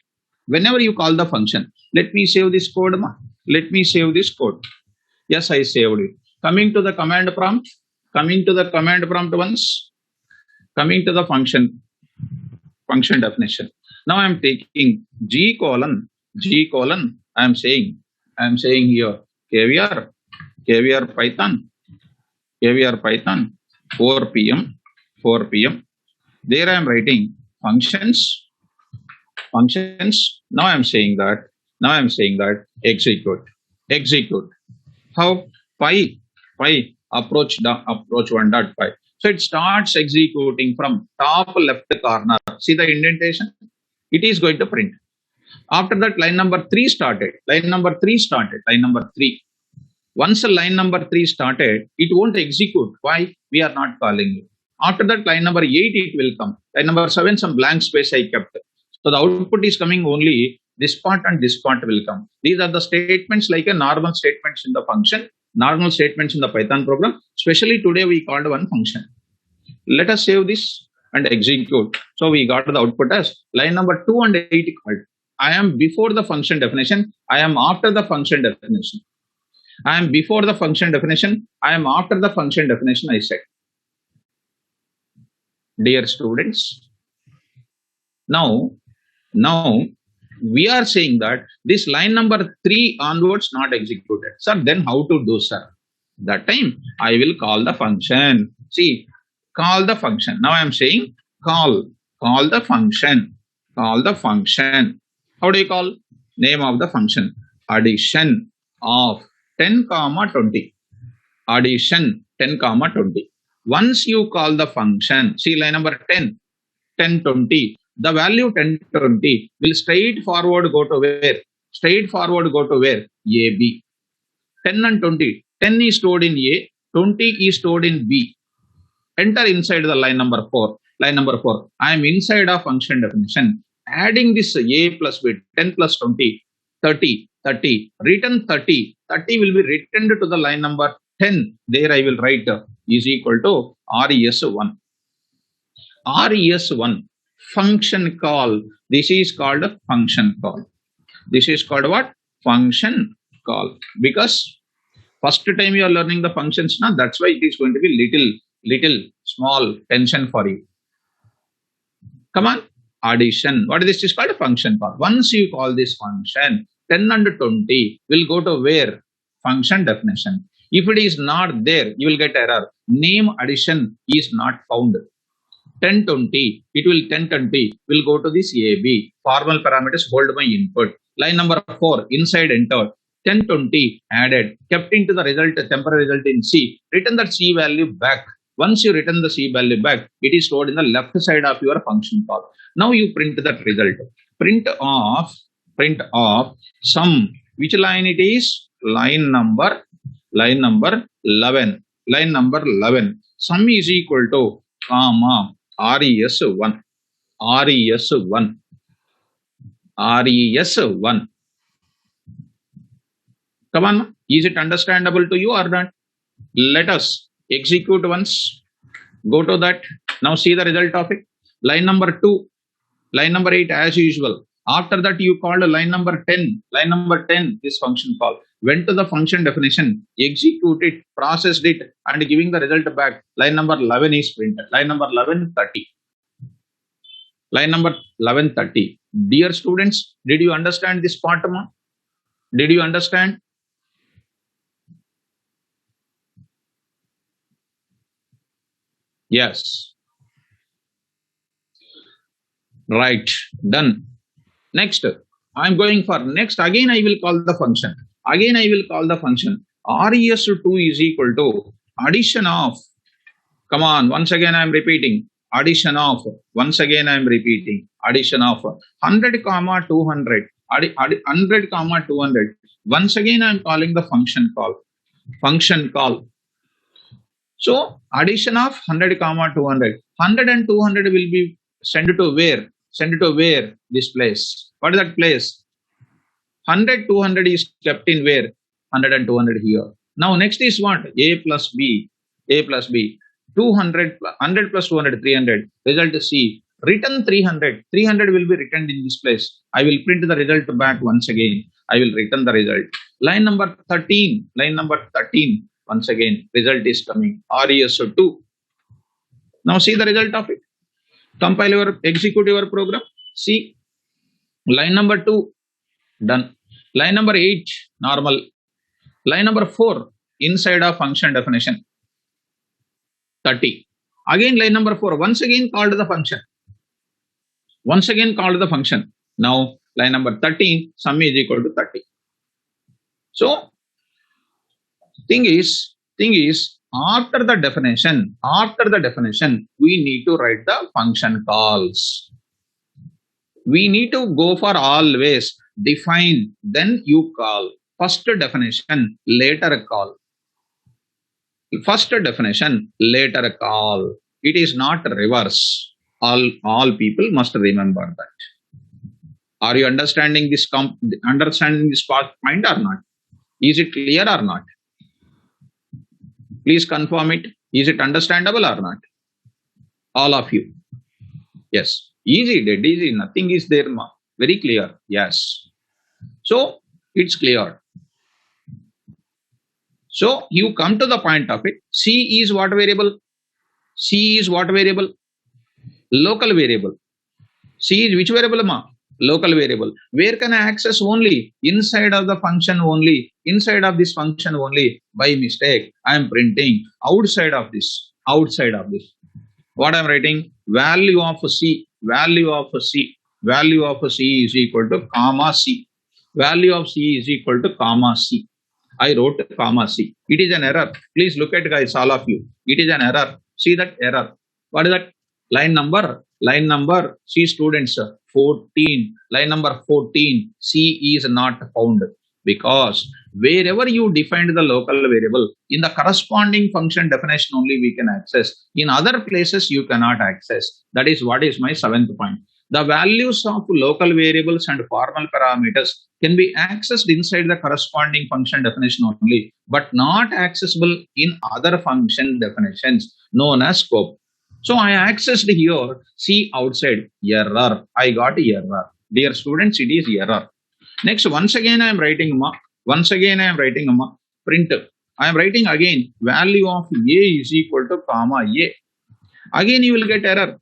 Speaker 1: whenever you call the function. Let me save this code. Yes, I saved it. Coming to the command prompt once. Coming to the function definition. Now I am taking G colon. I am saying here KVR Python 4 p.m. There I am writing functions. Now I am saying that execute. How? Py approach 1.py. So it starts executing from top left corner. See the indentation? It is going to print. After that, line number 3 started. Line number 3. Once line number 3 started, it won't execute. Why? We are not calling it. After that, line number 8, it will come. Line number 7, some blank space I kept. So the output is coming only this part and this part will come. These are the statements like a normal statements in the function, normal statements in the Python program. Especially today we called one function. Let us save this and execute. So we got the output as line number 2 and 8 called. I am before the function definition. I am after the function definition. I am before the function definition. I am after the function definition, I said. Dear students, now we are saying that this line number 3 onwards not executed. Sir, then how to do, sir? That time I will call the function. See, call the function. Now I am saying call the function. How do you call? Name of the function. Addition of 10, 20. Addition 10, 20. Once you call the function, see line number 10, 20. The value 1020 will straightforward go to where? AB. 10 and 20. 10 is stored in A, 20 is stored in B. Enter inside the line number 4. I am inside of function definition. Adding this A plus B, 10 plus 20, 30. Return 30. 30 will be returned to the line number 10. There I will write is equal to res1. res1. Function call. This is called a function call. This is called what? Function call. Because first time you are learning the functions now, that's why it is going to be little small tension for you. Come on. Addition. What is this? Is called a function call. Once you call this function, 10 and 20 will go to where? Function definition. If it is not there, you will get error. Name addition is not found. 1020, it will 1020 will go to this AB. Formal parameters hold my input. Line number 4, inside entered. 1020 added, kept into the result, temporary result in C. Return that C value back. Once you return the C value back, it is stored in the left side of your function call. Now you print that result. Print of sum. Which line it is? Line number 11. Line number 11. Sum is equal to comma res1. Come on, is it understandable to you or not? Let us execute once. Go to that. Now see the result of it. Line number 2, line number 8 as usual. After that you called line number 10. Line number 10, this function call. Went to the function definition, execute it, processed it, and giving the result back. Line number 11 is printed. Line number 1130. Line number 1130. Dear students, did you understand this part? Did you understand? Yes. Right, done. Next, I'm going for next. Again, I will call the function. Again, I will call the function. RES2 is equal to addition of, come on, once again I'm repeating, addition of, once again I'm repeating, addition of 100 comma 200, 100 comma 200. Once again I'm calling the function call. Function call. So addition of 100 comma 200. 100 and 200 will be sent to where? Send to where? This place. What is that place? 100, 200 is kept in where? 100 and 200 here. Now next is what? A plus B. A plus B. 200, 100 plus 200, 300. Result is C. Return 300. 300 will be returned in this place. I will print the result back once again. I will return the result. Line number 13. Line number 13. Once again, result is coming. RES2. Now see the result of it. Compile your, execute your program. See. Line number 2. Done. Line number 8. Normal. Line number 4. Inside of function definition. 30. Again line number 4. Once again called the function. Once again called the function. Now line number 13. Sum is equal to 30. So thing is after the definition, we need to write the function calls. We need to go for always define, then you call. First definition, later call. First definition, later call. It is not reverse. All people must remember that. Are you understanding this point or not? Is it clear or not? Please confirm it. Is it understandable or not? All of you. Yes. Easy, dead easy. Nothing is there. Very clear. Yes. So it's clear. So you come to the point of it. C is what variable? C is what variable? Local variable. C is which variable, ma? Local variable. Where can I access? Only inside of the function only. Inside of this function only. By mistake, I am printing outside of this. Outside of this. What I am writing? Value of C. Value of C. Value of C is equal to comma C. Value of C is equal to comma C. I wrote comma C. It is an error. Please look at, guys, all of you. It is an error. See that error. What is that? Line number. See, students, 14. Line number 14. C is not found. Because wherever you defined the local variable, in the corresponding function definition only we can access. In other places you cannot access. That is what is my 7th point. The values of local variables and formal parameters can be accessed inside the corresponding function definition only, but not accessible in other function definitions known as scope. So I accessed here, see outside, error. I got error. Dear students, it is error. Next, once again I am writing print. I am writing again value of A is equal to comma A. Again you will get error.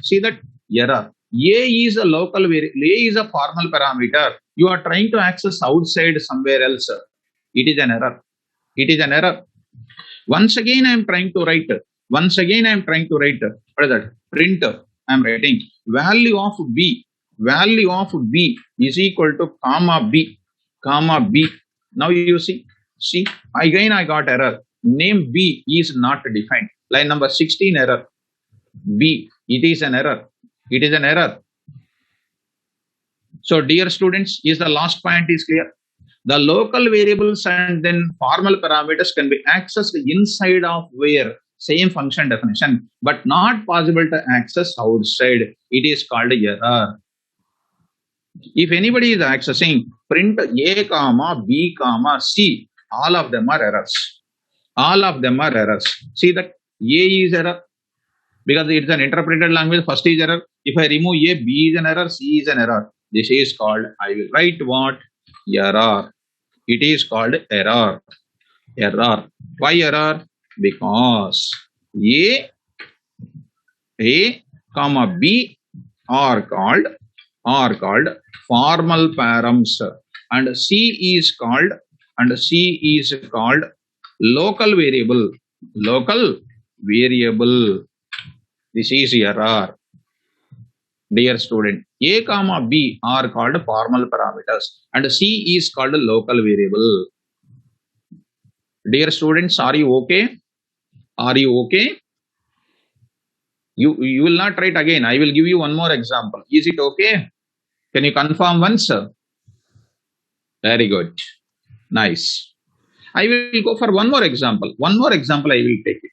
Speaker 1: See that error. A is a local variable. A is a formal parameter. You are trying to access outside somewhere else. It is an error. Once again I am trying to write. What is that? Print. I am writing value of B. Value of B is equal to comma B. Now you see. Again I got error. Name B is not defined. Line number 16 error. B. It is an error. So dear students, is the last point is clear? The local variables and then formal parameters can be accessed inside of where? Same function definition, but not possible to access outside. It is called error. If anybody is accessing print A comma B comma C, all of them are errors. See that A is error because it's an interpreted language. First is error. If I remove A, B is an error, C is an error. This is called, I will write what? Error. It is called error. Why error? Because A comma B are called formal params and C is called local variable. This is error. Dear student, A comma B are called formal parameters and C is called local variable. Dear students, are you okay? Are you okay? You will not write again. I will give you one more example. Is it okay? Can you confirm once? Very good. Nice. I will go for one more example. One more example I will take it.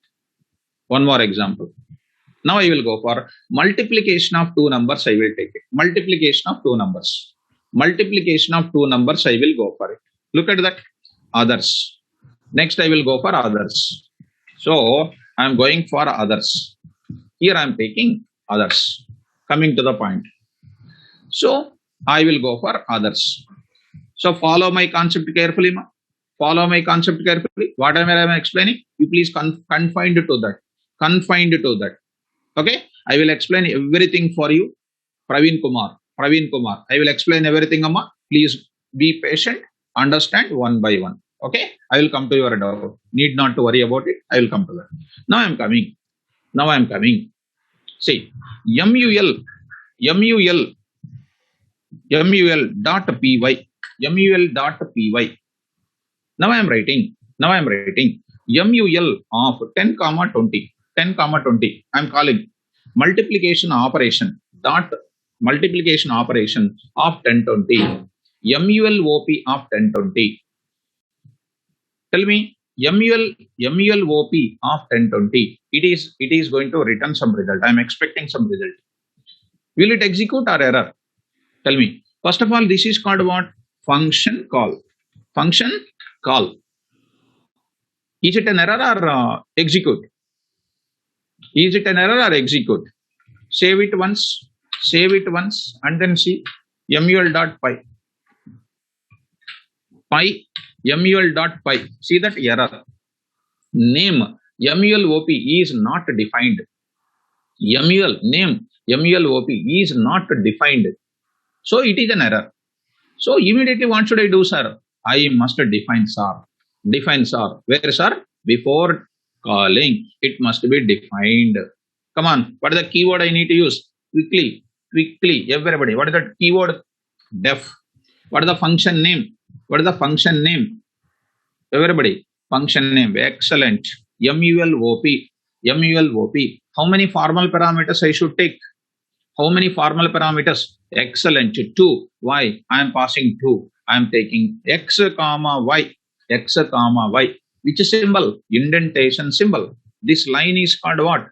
Speaker 1: One more example. Now I will go for multiplication of two numbers. I will take it. Multiplication of two numbers. Multiplication of two numbers. I will go for it. Look at that. Others. Next I will go for others. So I am going for others. Here I am taking others. Coming to the point. So I will go for others. So follow my concept carefully. Follow my concept carefully. Whatever I am explaining, you please confined to that. Confined to that. Okay, I will explain everything for you. Praveen Kumar. I will explain everything, Amma. Please be patient. Understand one by one. Okay, I will come to your doubt. Need not to worry about it. I will come to that. Now I am coming. See, MUL dot py. MUL dot py. Now I am writing. MUL of 10 comma 20. 10 comma 20. I am calling multiplication operation of 1020. MULOP of 1020. Tell me MULOP of 1020. It is going to return some result. I am expecting some result. Will it execute or error? Tell me. First of all, this is called what? Function call. Function call. Is it an error or execute? Is it an error or execute? Save it once, and then see mul.py. mul.py. See that error. Name MULOP is not defined. MULOP is not defined. So it is an error. So immediately what should I do, sir? I must define SAR. Define SAR. Where, sir? Before calling, it must be defined. Come on, what is the keyword I need to use? Quickly, everybody. What is the keyword? Def. What is the function name? Everybody, function name. Excellent. MULOP. How many formal parameters I should take? How many formal parameters? Excellent. 2. Why? I am passing 2. I am taking x comma y. Which symbol? Indentation symbol. This line is called what?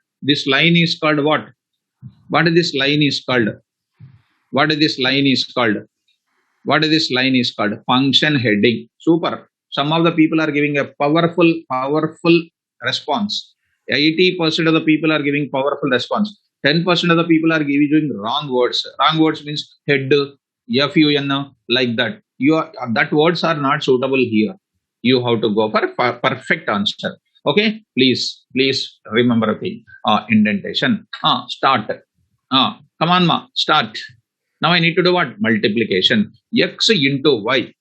Speaker 1: What is this line is called? Function heading. Super. Some of the people are giving a powerful response. 80% of the people are giving powerful response. 10% of the people are giving wrong words. Wrong words means head, FUN, like that. That words are not suitable here. You have to go for perfect answer. Okay, please remember a thing. Indentation. Start. Come on, ma. Start. Now I need to do what? Multiplication. X into y.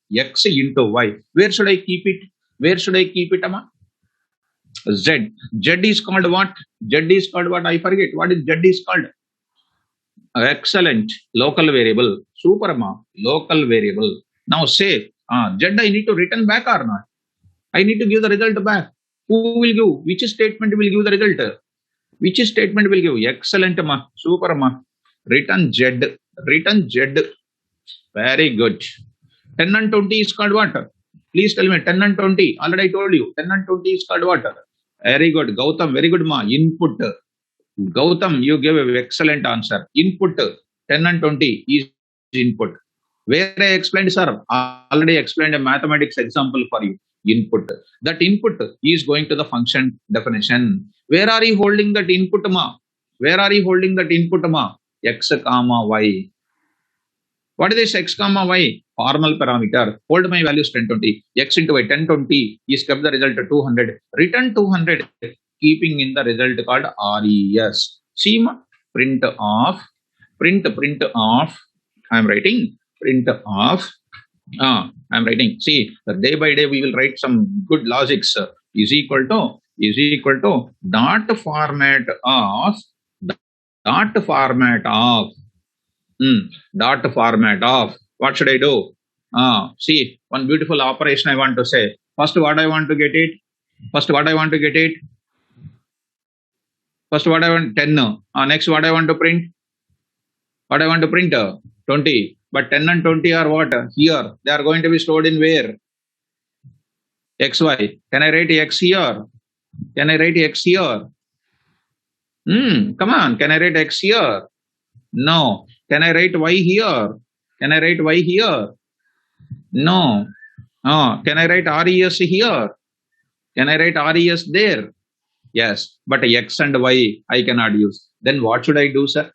Speaker 1: Where should I keep it, Amma? Z. Z is called what? I forget. What is Z is called? Excellent. Local variable. Super, ma. Local variable. Now say, Z I need to return back or not? I need to give the result back. Who will give? Which statement will give the result? Excellent, ma. Super, ma. Return Z. Very good. 10 and 20 is called what? Please tell me. 10 and 20. Already I told you. 10 and 20 is called what? Very good. Gautam. Very good, ma. Input. Gautam, you gave an excellent answer. Input. 10 and 20 is input. Where I explained, sir, already explained a mathematics example for you. Input. That input is going to the function definition. Where are you holding that input, ma? X comma y. What is this x comma y? Formal parameter. Hold my values 1020. X into y 1020 is kept the result 200. Return 200, keeping in the result called RES. See, print off. I am writing print off. I am writing. See, the day by day we will write some good logics. Is equal to dot format of Dot format of. What should I do? See, one beautiful operation I want to say. First, what I want to get it? First, what I want to get it? First, what I want 10. Next, what I want to print? What I want to print? 20. But 10 and 20 are what? Here. They are going to be stored in where? XY. Can I write X here? Can I write X here? Come on. Can I write X here? No. Can I write Y here? Can I write Y here? No. Can I write RES here? Can I write RES there? Yes. But X and Y I cannot use. Then what should I do, sir?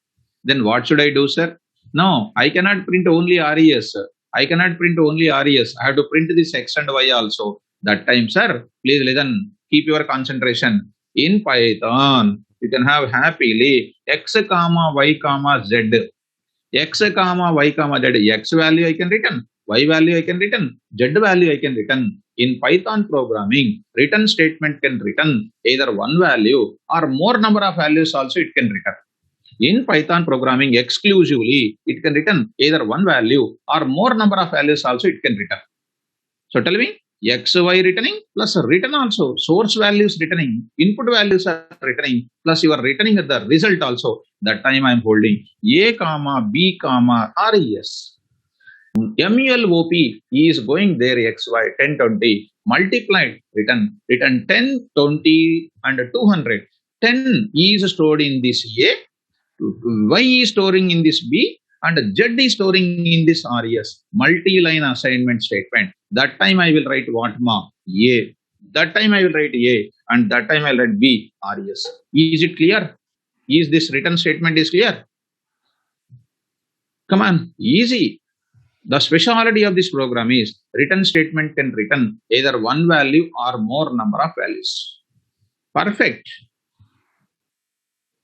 Speaker 1: No, I cannot print only RES. I cannot print only RES. I have to print this X and Y also. That time, sir, please listen. Keep your concentration. In Python, you can have happily X comma Y comma Z. X comma Y comma Z. X value I can return. Y value I can return. Z value I can return. In Python programming, return statement can return either one value or more number of values also it can return. In Python programming exclusively, it can return either one value or more number of values also it can return. So tell me, X, Y returning plus return also, source values returning, input values are returning, plus you are returning the result also. That time I am holding A comma B comma RES. MULOP is going there XY 10, 20, multiplied, return 10, 20 and 200. 10 is stored in this A, Y is storing in this B, and Z is storing in this RES. Multi-line assignment statement. That time I will write what ma? A. That time I will write A, and that time I will write B, RES. Is it clear? Is this written statement is clear? Come on, easy. The speciality of this program is return statement can return either one value or more number of values. Perfect.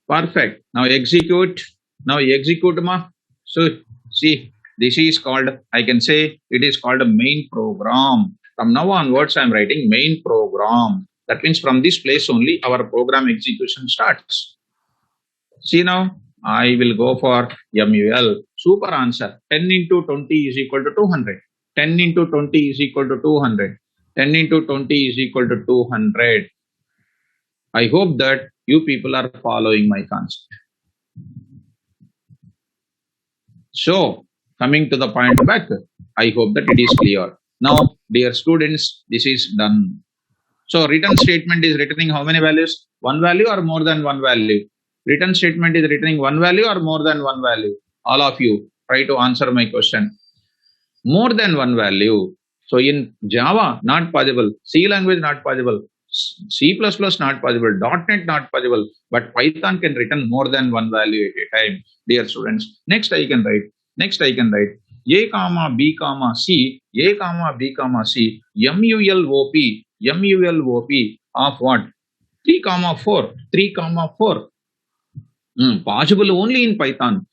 Speaker 1: Perfect. Now execute. Ma. So see, this is called, I can say it is called a main program. From now onwards, I am writing main program. That means from this place only our program execution starts. See now, I will go for MUL. Super answer. 10 into 20 is equal to 200. 10 into 20 is equal to 200. 10 into 20 is equal to 200. I hope that you people are following my concept. So, coming to the point back, I hope that it is clear. Now, dear students, this is done. So, return statement is returning how many values? One value or more than one value? Return statement is returning one value or more than one value? All of you try to answer my question. More than one value. So in Java, not possible. C language, not possible. C++ not possible. .NET not possible. But Python can return more than one value at a time. Dear students, next I can write A comma B comma C, A comma B comma C, MULOP of what? 3 comma 4. Possible only in Python.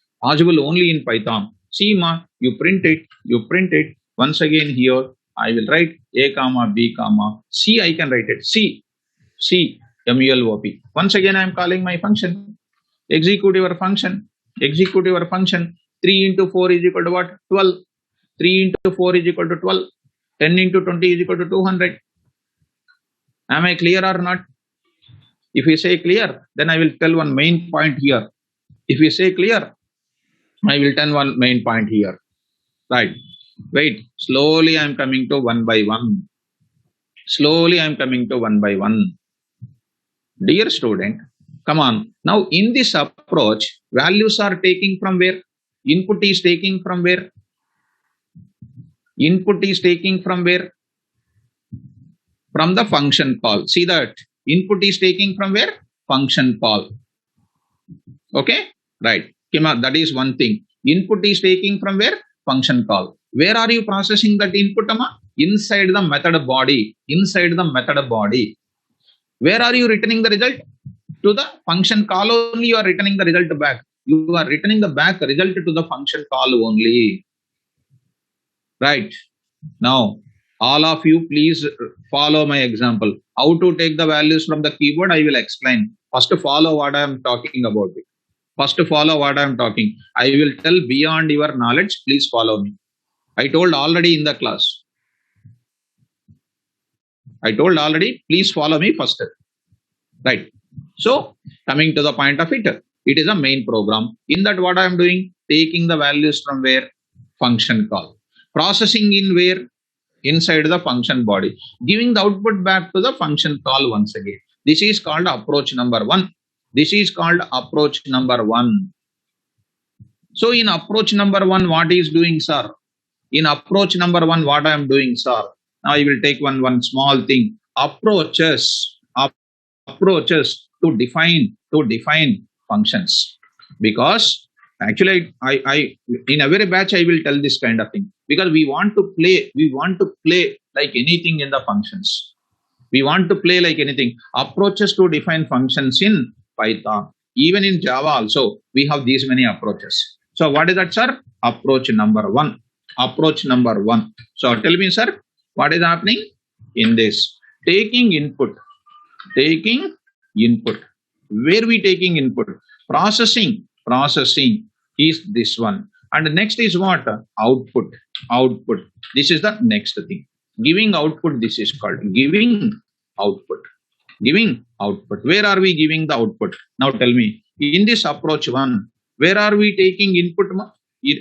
Speaker 1: See ma, you print it. Once again here, I will write A comma B comma C. I can write it C MULOP. Once again, I am calling my function. Execute your function. 3 into 4 is equal to what? 12. 3 into 4 is equal to 12. 10 into 20 is equal to 200. Am I clear or not? If you say clear, then I will tell one main point here. If you say clear, I will tell one main point here. Right. Wait. Slowly I am coming to one by one. Dear student, come on. Now in this approach, values are taking from where? Input is taking from where? From the function call. See that? Input is taking from where? Function call. Okay? Right. That is one thing. Input is taking from where? Function call. Where are you processing that input, Amma? Inside the method body. Where are you returning the result? To the function call only you are returning the result back. You are returning the back result to the function call only. Right. Now, all of you please follow my example. How to take the values from the keyboard I will explain. First follow what I am talking about. First follow what I am talking. I will tell beyond your knowledge, please follow me. I told already in the class. Please follow me first. Right. So, coming to the point of it, it is a main program. In that, what I am doing? Taking the values from where? Function call. Processing in where? Inside the function body. Giving the output back to the function call once again. This is called approach number 1. This is called approach number 1. So, in approach number 1, what is doing, sir? In approach number 1, what I am doing, sir? Now, I will take one small thing. Approaches to define functions, because actually I in every batch I will tell this kind of thing, because we want to play like anything in the functions. We want to play like anything. Approaches to define functions in Python, even in Java also we have these many approaches. So what is that, sir? Approach number 1. So tell me, sir, what is happening in this? Taking input. Where we taking input? Processing is this one. And next is what? Output. This is the next thing. Giving output, this is called giving output. Where are we giving the output? Now tell me, in this approach 1, where are we taking input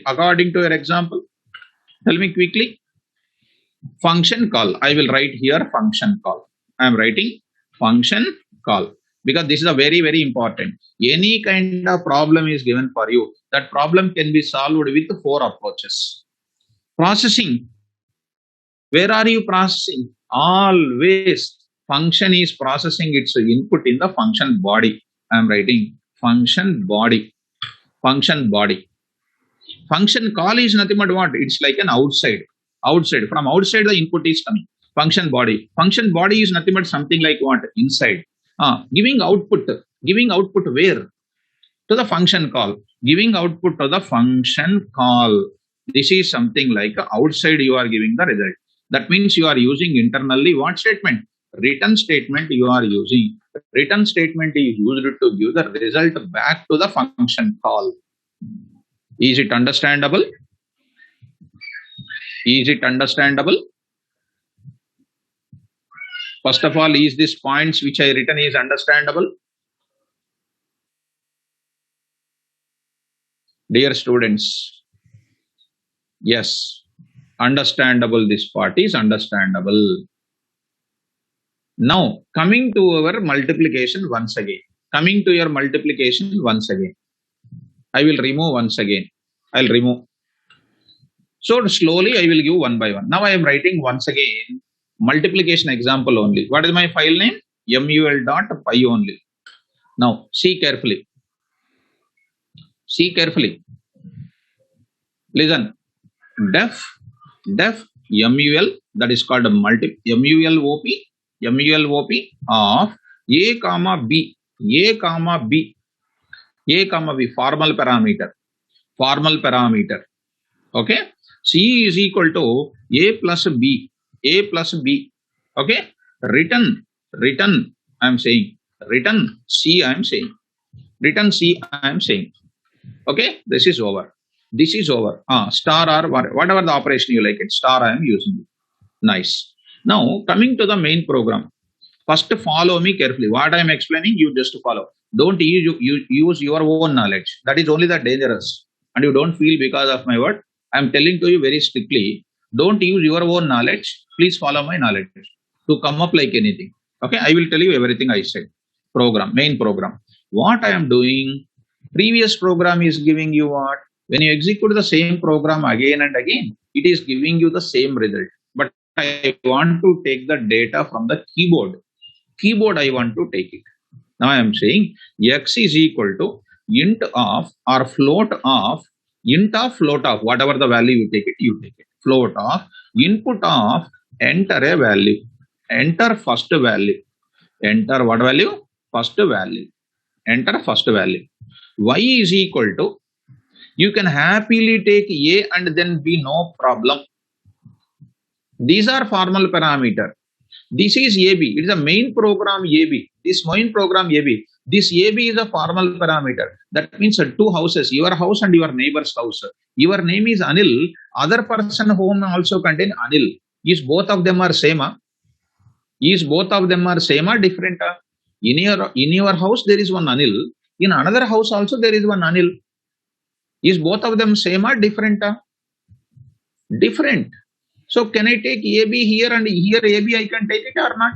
Speaker 1: according to your example? Tell me quickly. Function call. I will write here function call. I am writing function call, because this is a very, very important. Any kind of problem is given for you. That problem can be solved with 4 approaches. Processing. Where are you processing? Always function is processing its input in the function body. I am writing function body. Function call is nothing but what? It's like an outside. From outside the input is coming. Function body is nothing but something like what? Inside. Giving output where? To the function call. Giving output to the function call. This is something like outside you are giving the result. That means you are using internally what statement? Return statement you are using. Return statement is used to give the result back to the function call. Is it understandable? First of all, is these points which I written is understandable? Dear students, yes, understandable. This part is understandable. Now, coming to our multiplication once again. I will remove once again. I'll remove. So slowly I will give one by one. Now I am writing once again multiplication example only. What is my file name? mul.py only. Now see carefully. Listen. Def mul, that is called mulop of a comma b, formal parameter. Okay. C is equal to a plus b. Okay. Return I am saying. Return C I am saying. Okay. This is over. Star or whatever the operation you like it. Star I am using it. Nice. Now coming to the main program. First follow me carefully. What I am explaining, you just follow. Don't use your own knowledge. That is only the dangerous. And you don't feel because of my word. I am telling to you very strictly. Don't use your own knowledge. Please follow my knowledge to come up like anything. Okay. I will tell you everything I said. Main program. What I am doing, previous program is giving you what? When you execute the same program again and again, it is giving you the same result. But I want to take the data from the keyboard. I want to take it. Now I am saying x is equal to int of or float of whatever the value you take it. Float of input of enter a value. Enter first value. Enter what value? First value. Enter first value. Y is equal to, you can happily take A and then B, no problem. These are formal parameter. This is AB. It is a main program AB. This main program AB. This AB is a formal parameter. That means two houses, your house and your neighbor's house. Your name is Anil. Other person home also contain Anil. Is both of them are same? Is both of them are same or different? In your house there is one Anil. In another house also there is one Anil. Is both of them same or different? Different. So can I take AB here and here AB I can take it or not?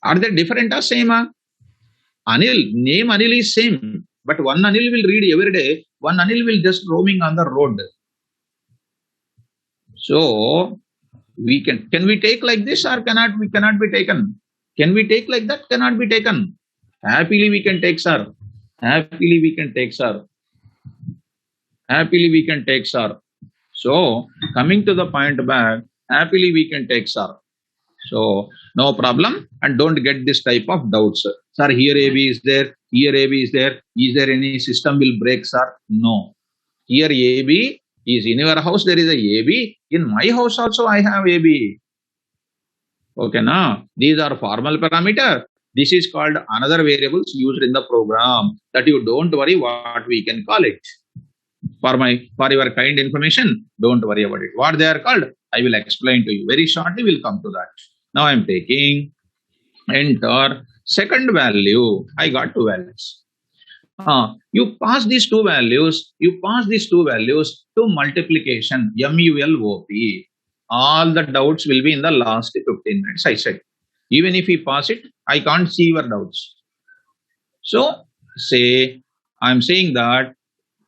Speaker 1: Are they different or same? Anil, name Anil is same, but one Anil will read every day, one Anil will just roaming on the road. So can we take like this or cannot be taken? Can we take like that? Cannot be taken. Happily we can take, sir. Happily we can take, sir. Happily we can take, sir. So coming to the point back, happily we can take, sir. So no problem, and don't get this type of doubts. Sir, here AB is there, here AB is there. Is there any system will break, sir? No. Here AB is in your house, there is a AB. In my house also I have AB. Okay, now these are formal parameter. This is called another variables used in the program. That you don't worry what we can call it. For your kind information, don't worry about it. What they are called, I will explain to you very shortly. We'll come to that. Now I am taking enter second value. I got two values. You pass these two values. To multiplication. MULOP. All the doubts will be in the last 15 minutes. I said, even if we pass it, I can't see your doubts. So say I am saying that.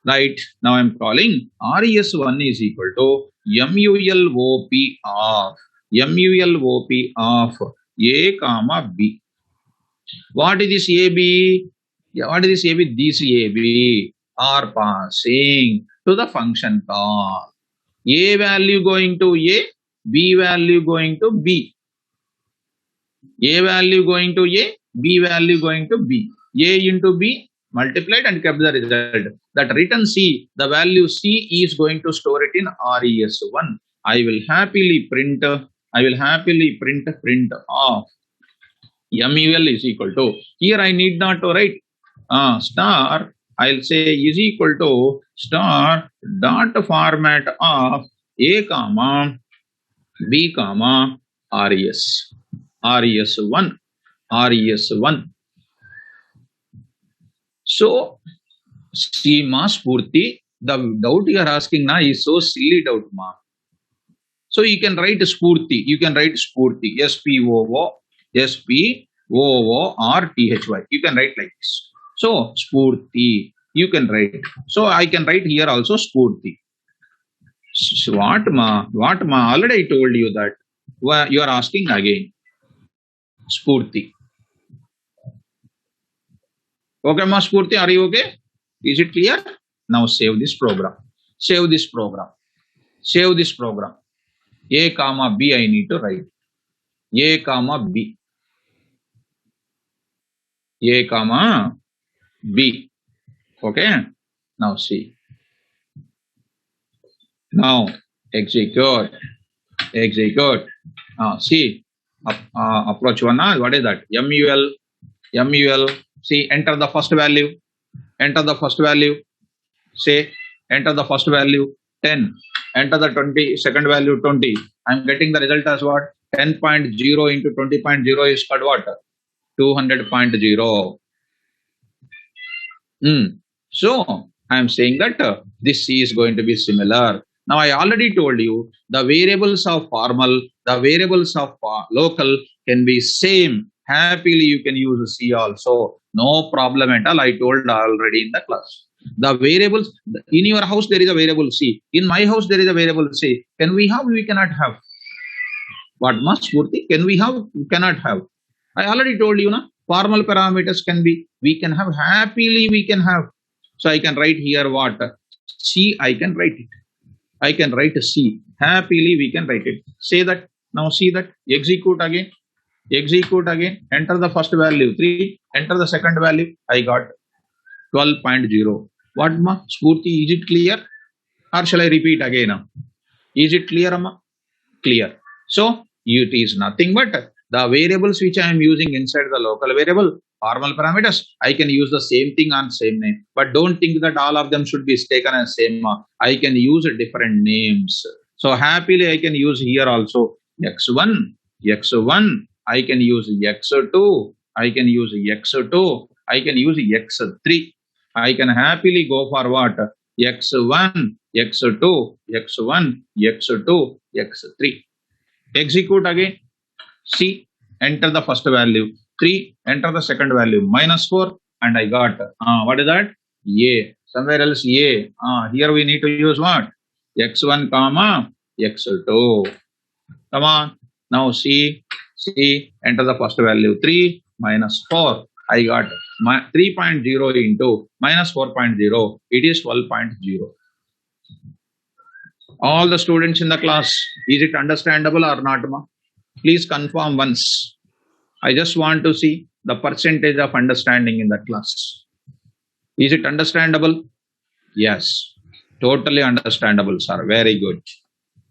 Speaker 1: Right, now I am calling RES1 is equal to MULOP of A comma B. What is this AB? What is this AB? This AB are passing to the function call. A value going to A, B value going to B. A value going to A, B value going to B. A into B multiplied and kept the result. That written C, the value C is going to store it in RES1. I will happily print off MUL is equal to, here I need not to write star, I'll say is equal to star dot format of A comma B comma RES1. So, see, ma Spurti, the doubt you are asking now is so silly doubt, ma. So you can write Spurti. SPOORTHY. You can write like this. So Spurti, you can write. So I can write here also Spurti. So what ma? Already I told you that. You are asking again. Spurti. Okay, ma Spurti, are you okay? Is it clear? Now save this program. A comma B I need to write. A comma B. Okay. Now see. Now execute. See. Approach one. What is that? MUL. See, enter the first value. Say, enter the first value 10. Enter the 20, second value 20. I'm getting the result as what? 10.0 into 20.0 is called what? 200.0. So, I'm saying that this C is going to be similar. Now, I already told you the variables of formal, the variables of local can be same. Happily, you can use C also. No problem at all. I told already in the class. The variables, in your house there is a variable C. In my house there is a variable C. Can we have? We cannot have. What must Murthy? Can we have? We cannot have. I already told you, na? Formal parameters can be. We can have. Happily we can have. So I can write here what? C. I can write it. I can write a C. Happily we can write it. Say that. Now see that. Execute again. Enter the first value 3. Enter the second value. I got 12.0. What ma? Spurti, is it clear? Or shall I repeat again? Is it clear, amma? Clear. So it is nothing but the variables which I am using inside the local variable. formal parameters, I can use the same thing on same name. But don't think that all of them should be taken as same. I can use different names. So happily I can use here also x1, x1, I can use x2, I can use x2, I can use x3. I can happily go for what? x1, x2, x1, x2, x3. Execute again. See, enter the first value 3, enter the second value -4, and I got what is that? A. Somewhere else A. Here we need to use what? x1 comma x2. Come on. Now see, enter the first value 3 -4. I got 3.0 into -4.0. It is 12.0. All the students in the class, is it understandable or not, ma? Please confirm once. I just want to see the percentage of understanding in that class. Is it understandable? Yes. Totally understandable, sir. Very good.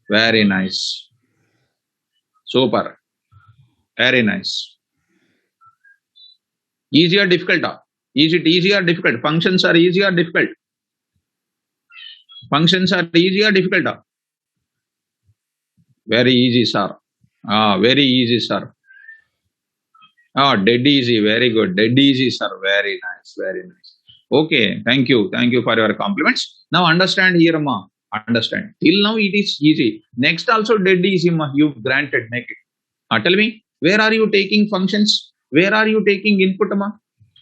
Speaker 1: Very nice. Super. Very nice. Easy or difficult? Is it easy or difficult? Functions are easy or difficult? Functions are easy or difficult? Very easy, sir. Very easy, sir. Dead easy. Very good. Dead easy, sir. Very nice. Very nice. Okay. Thank you. Thank you for your compliments. Now understand here, ma. Understand. Till now it is easy. Next also dead easy, ma. You granted. Make it. Tell me, where are you taking functions? Where are you taking input, ma?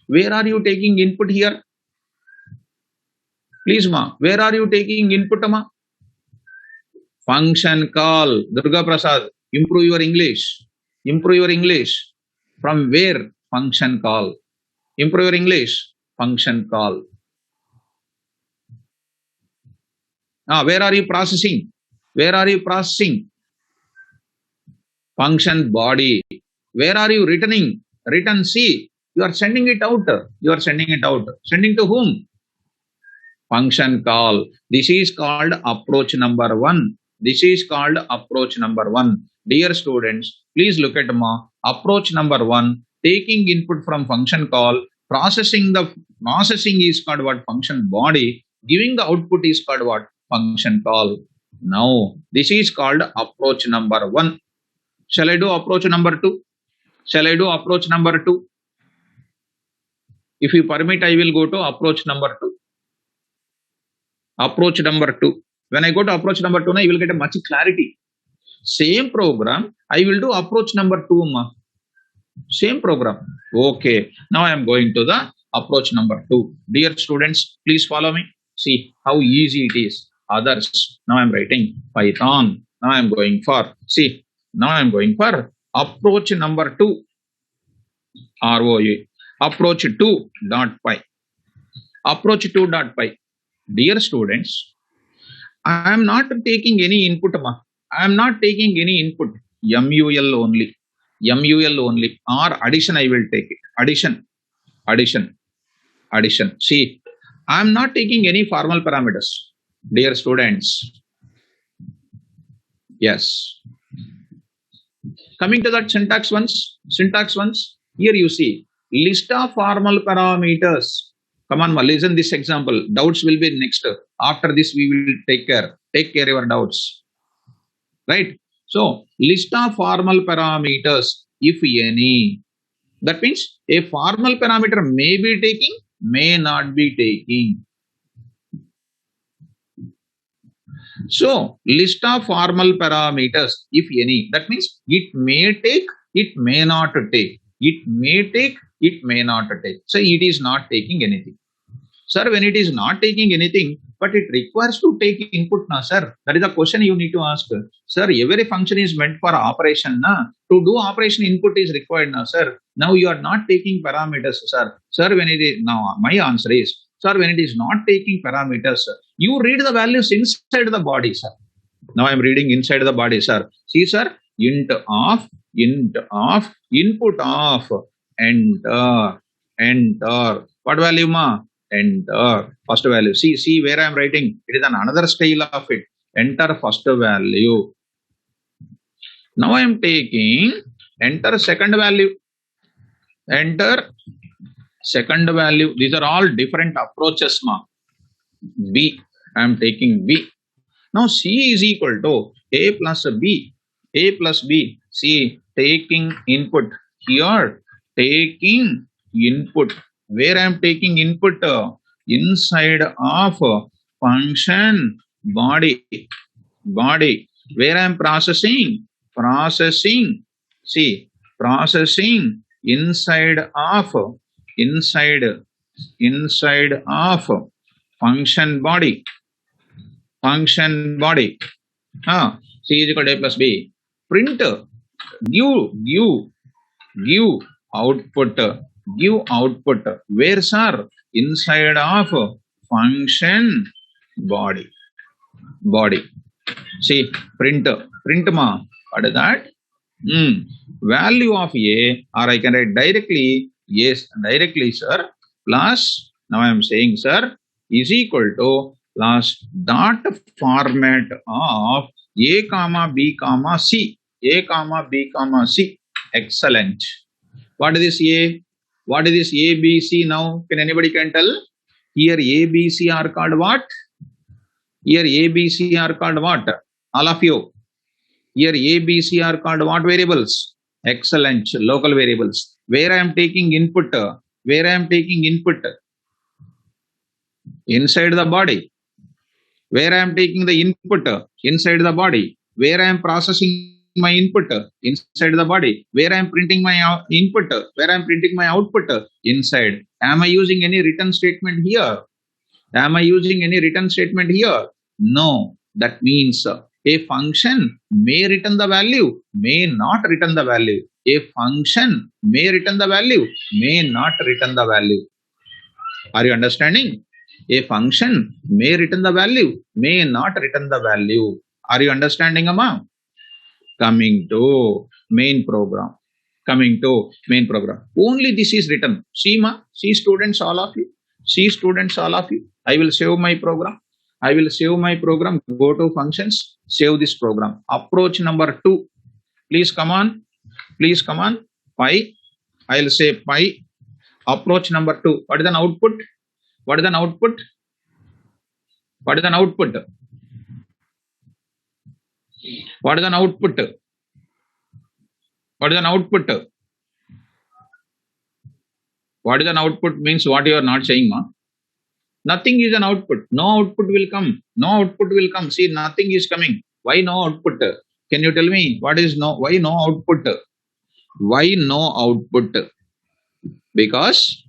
Speaker 1: Where are you taking input here? Please, ma. Where are you taking input, ma? Function call. Durga Prasad, improve your English. Improve your English. From where? Function call. Improve your English. Function call. Where are you processing? Where are you processing? Function body. Where are you returning? Return C. You are sending it out. You are sending it out. Sending to whom? Function call. This is called approach number 1. This is called approach number 1. Dear students, please look at approach number 1. Taking input from function call, processing is called what? Function body. Giving the output is called what? Function call. Now, this is called approach number 1. Shall I do approach number 2? Shall I do approach number 2? If you permit, I will go to approach number 2. Approach number 2. When I go to approach number 2, you will get a much clarity. Same program, I will do approach number 2, ma. Same program. Okay. Now I am going to the approach number 2. Dear students, please follow me. See how easy it is. Others. Now I am writing Python. Now I am going for, see, now I am going for approach number 2. ROA. Approach 2.py. Approach 2.py. Dear students, I am not taking any input, ma. I am not taking any input. MUL only. MUL only. Or addition I will take it. Addition. See, I am not taking any formal parameters. Dear students. Yes. Coming to that syntax once. Here you see list of formal parameters. Come on, listen this example. Doubts will be next. After this, we will take care of your doubts. Right? So, list of formal parameters, if any. That means a formal parameter may be taking, may not be taking. So, list of formal parameters, if any. That means it may take, it may not take. It may take, it may not take. So, it is not taking anything. Sir, when it is not taking anything, but it requires to take input, na, sir. That is a question you need to ask. Sir, every function is meant for operation, na. To do operation, input is required, na, sir. Now you are not taking parameters, sir. Sir, when it is, now my answer is, sir, when it is not taking parameters, you read the values inside the body, sir. Now I am reading inside the body, sir. See, sir, int of, input of, enter. What value, ma? Enter first value. See where I am writing. It is another style of it. Enter first value. Now I am taking enter second value. Enter second value. These are all different approaches, ma. B, I am taking B. Now C is equal to A plus B. A plus B. See, taking input here, taking input. Where I am taking input? Inside of function body. Body. Where I am processing? Processing. See, processing inside of function body. Function body. C is equal to A plus B. Print. Give output. Give output. Where, sir? Inside of function body. Body. See, print. Print, ma. What is that? Value of A, or I can write directly, yes, directly, sir, plus, now I am saying, sir, is equal to plus dot format of A comma B comma C. A comma B comma C. Excellent. What is this A? What is this A, B, C now? Can anybody can tell? Here A, B, C are called what? Here A, B, C are called what? All of you. Here A, B, C are called what variables? Excellent. Local variables. Where I am taking input? Where I am taking input? Inside the body. Where I am taking the input? Inside the body. Where I am processing my input? Inside the body. Where I am printing my input? Where I am printing my output? Inside. Am I using any return statement here? Am I using any return statement here? No. That means a function may return the value, may not return the value. A function may return the value, may not return the value. Are you understanding? A function may return the value, may not return the value. Are you understanding, Amma? Coming to main program. Coming to main program. Only this is written. See, ma, see students, all of you. See students, all of you. I will save my program. I will save my program. Go to functions. Save this program. Approach number 2. Please come on. Please come on. Pi. I will say pi. Approach number 2. What is an output? What is an output? What is an output? What is an output? What is an output? What is an output means what you are not saying, ma. Nothing is an output. No output will come. No output will come. See, nothing is coming. Why no output? Can you tell me what is no? Why no output? Why no output? Because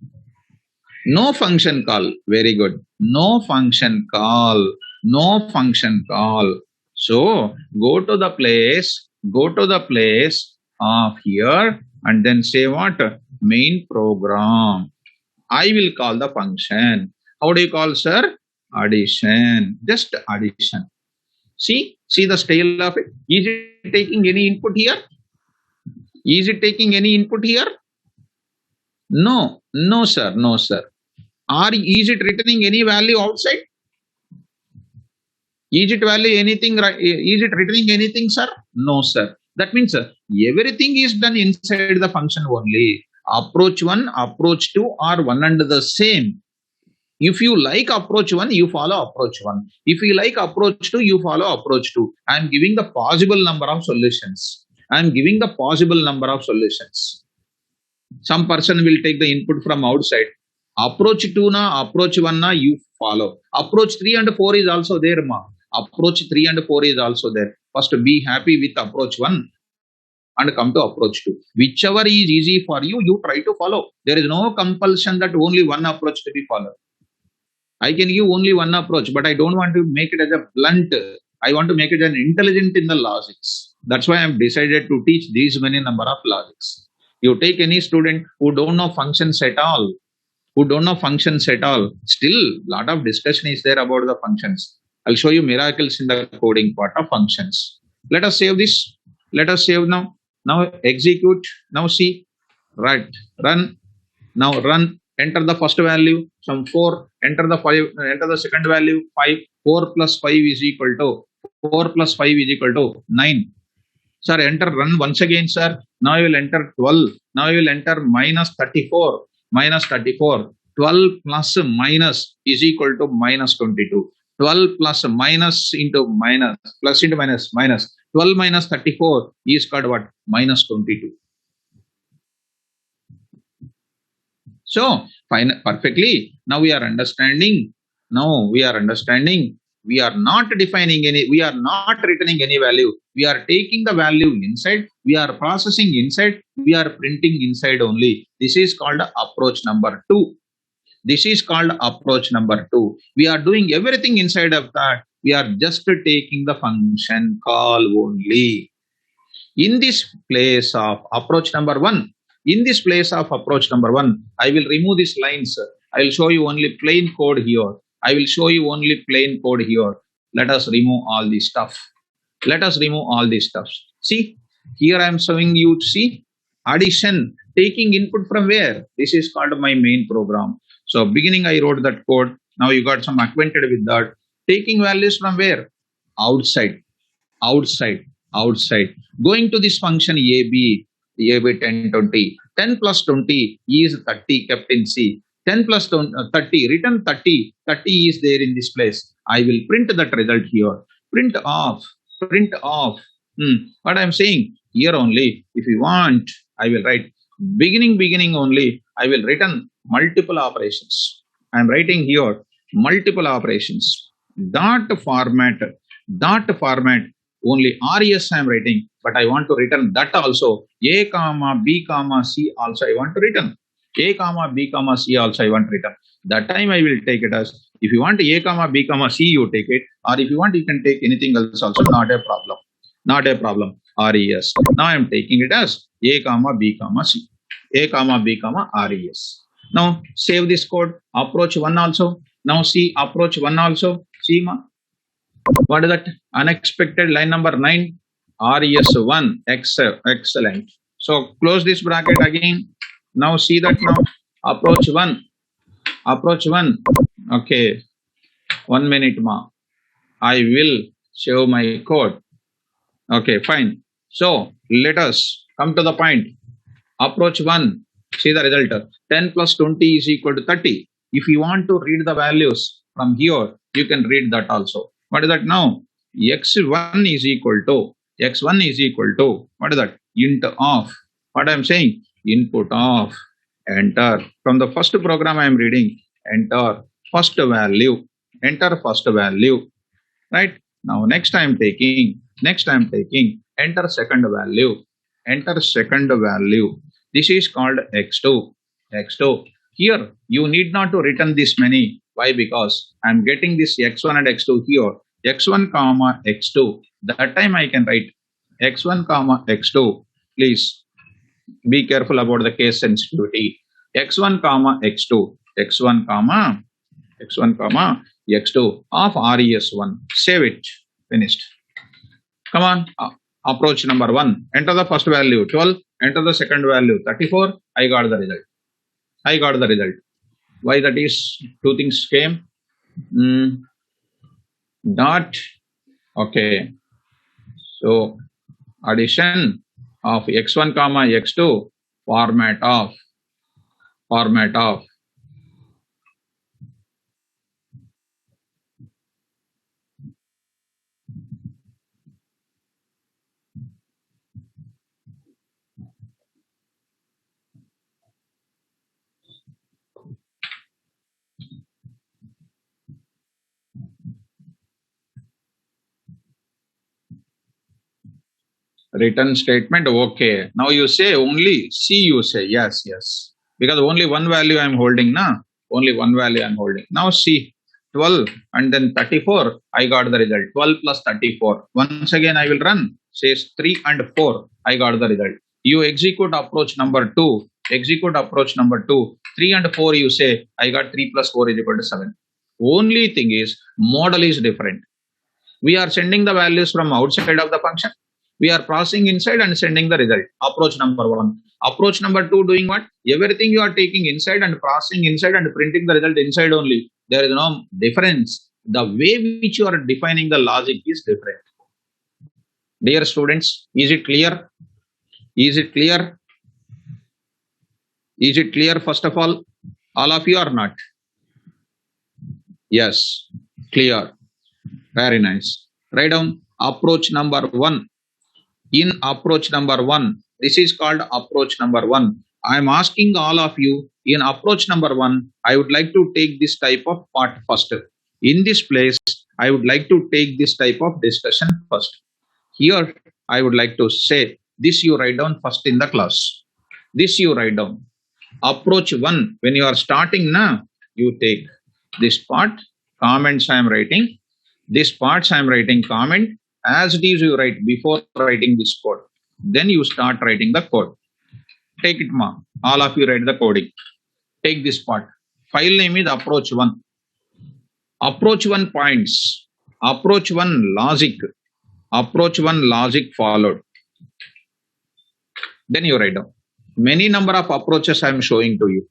Speaker 1: no function call. Very good. No function call. No function call. So go to the place. Go to the place of here and then say what? Main program. I will call the function. How do you call, sir? Addition. Just addition. See the style of it. Is it taking any input here? Is it taking any input here? No, no, sir. No, sir. Or is it returning any value outside? Is it value anything? Is it returning anything, sir? No, sir. That means, sir, everything is done inside the function only. Approach 1, approach 2 are one and the same. If you like approach 1, you follow approach 1. If you like approach 2, you follow approach 2. I am giving the possible number of solutions. I am giving the possible number of solutions. Some person will take the input from outside. Approach 2 na, approach 1 na, you follow. Approach 3 and 4 is also there, ma. Approach 3 and 4 is also there. First, be happy with approach 1 and come to approach 2. Whichever is easy for you, you try to follow. There is no compulsion that only one approach to be followed. I can give only one approach, but I don't want to make it as a blunt. I want to make it an intelligent in the logics. That's why I have decided to teach these many number of logics. You take any student who don't know functions at all, still lot of discussion is there about the functions. I'll show you miracles in the coding part of functions. Let us save this. Let us save now. Now execute. Now see. Right. Run. Now run. Enter the first value, some 4, enter the second value, 5, 4 plus 5 is equal to 9. Sir, enter, run once again, sir. Now I will enter 12. Now I will enter minus 34. minus 34. 12 plus minus is equal to minus 22. 12 plus minus into minus, plus into minus, minus. 12 minus 34 is called what? Minus 22. So, fine, perfectly. Now we are understanding. We are not defining any, we are not returning any value. We are taking the value inside, we are processing inside, we are printing inside only. This is called approach number 2. This is called approach number 2. We are doing everything inside of that. We are just taking the function call only. In this place of approach number 1, in this place of approach number 1, I will remove these lines. I will show you only plain code here. I will show you only plain code here. Let us remove all this stuff. Let us remove all these stuff. See, here I am showing you, see, addition, taking input from where? This is called my main program. So beginning I wrote that code. Now you got some acquainted with that. Taking values from where? Outside, outside, outside. Going to this function AB 10, 20. 10 plus 20 is 30 kept in C. 10 plus 30, return 30. 30 is there in this place. I will print that result here. Print off, print off. What I am saying here only, if you want, I will write beginning only. I will return multiple operations. I am writing here multiple operations. Dot format only res I am writing, but I want to return that also. A comma B comma C also I want to return. A comma B comma C also I want to return. That time I will take it as, if you want A comma B comma C, you take it, or if you want, you can take anything else also, not a problem. Not a problem. Res. Now I am taking it as A comma B comma C. A comma B comma res. Now save this code. Approach 1 also. Now see approach 1 also. See ma. What is that? Unexpected line number 9. res1. Excellent. So close this bracket again. Now see that now. Approach 1. Approach 1. Okay. 1 minute ma. I will save my code. Okay, fine. So let us come to the point. Approach 1. See the result. 10 plus 20 is equal to 30. If you want to read the values from here, you can read that also. What is that now? X1 is equal to, what is that? Int of, what I am saying? Input of, enter. From the first program I am reading, enter first value, right? Now next I am taking, enter second value. This is called x2. Here, you need not to return this many. Why? Because I am getting this x1 and x2 here. x1 comma x2. That time I can write x1 comma x2. Please be careful about the case sensitivity. x1 comma x2. x1 comma x2 of res1. Save it. Finished. Come on. Approach number 1. Enter the first value 12. Enter the second value 34. I got the result. Why that is? Two things came. Dot. Okay. So addition of x1 comma x2. Format of. Return statement. Okay. Now you say only C, you say yes. Because only one value I am holding now. Now see 12 and then 34. I got the result. 12 plus 34. Once again I will run. Says 3 and 4. I got the result. You execute approach number 2. 3 and 4 you say. I got 3 plus 4 is equal to 7. Only thing is model is different. We are sending the values from outside of the function. We are processing inside and sending the result. Approach number 1. Approach number 2 doing what? Everything you are taking inside and processing inside and printing the result inside only. There is no difference. The way which you are defining the logic is different. Dear students, is it clear? Is it clear first of all of you or not? Yes, clear. Very nice. Write down approach number 1. In approach number 1, this is called approach number 1. I am asking all of you, in approach number 1, I would like to take this type of part first. In this place, I would like to take this type of discussion first. Here, I would like to say, this you write down first in the class. This you write down. Approach 1, when you are starting now, you take this part, comments I am writing, this parts I am writing comment, as it is you write before writing this code. Then you start writing the code. Take it, ma. All of you write the coding. Take this part. File name is approach 1. Approach 1 points. Approach 1 logic. Approach 1 logic followed. Then you write down. Many number of approaches I am showing to you.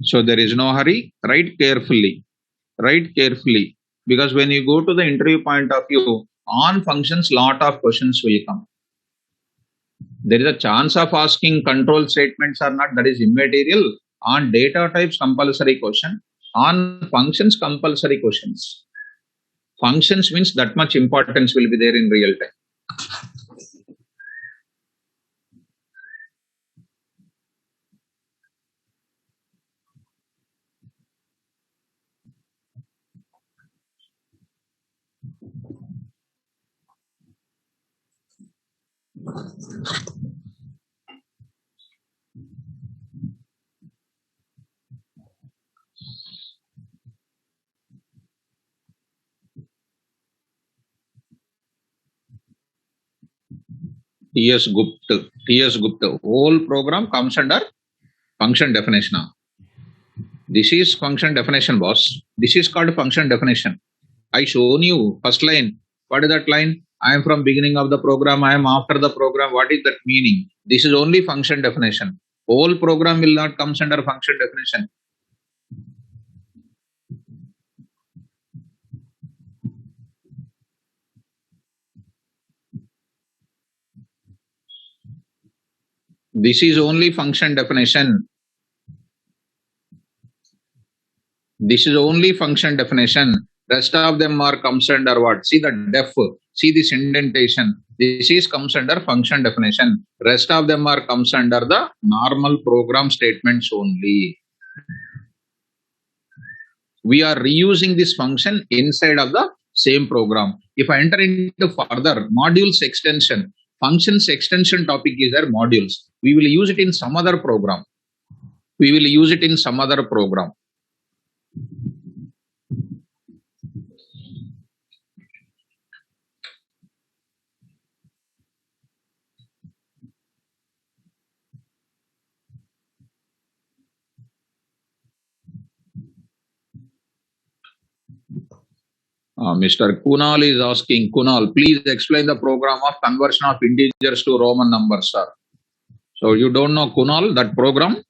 Speaker 1: So there is no hurry. Write carefully. Write carefully. Because when you go to the interview point of view, on functions, lot of questions will come. There is a chance of asking control statements or not, that is immaterial. On data types, compulsory question. On functions, compulsory questions. Functions means that much importance will be there in real time. T.S. Gupta. Whole program comes under function definition. This is function definition, boss. This is called function definition. I shown you first line. What is that line? I am from beginning of the program. I am after the program. What is that meaning? This is only function definition. Whole program will not comes under function definition. This is only function definition. This is only function definition. Rest of them are comes under what? See the def. See this indentation. This is comes under function definition. Rest of them are comes under the normal program statements only. We are reusing this function inside of the same program. If I enter into further modules extension, functions extension topic is there modules. We will use it in some other program. We will use it in some other program. Mr. Kunal is asking, Kunal, please explain the program of conversion of integers to Roman numbers, sir. So you don't know Kunal, that program?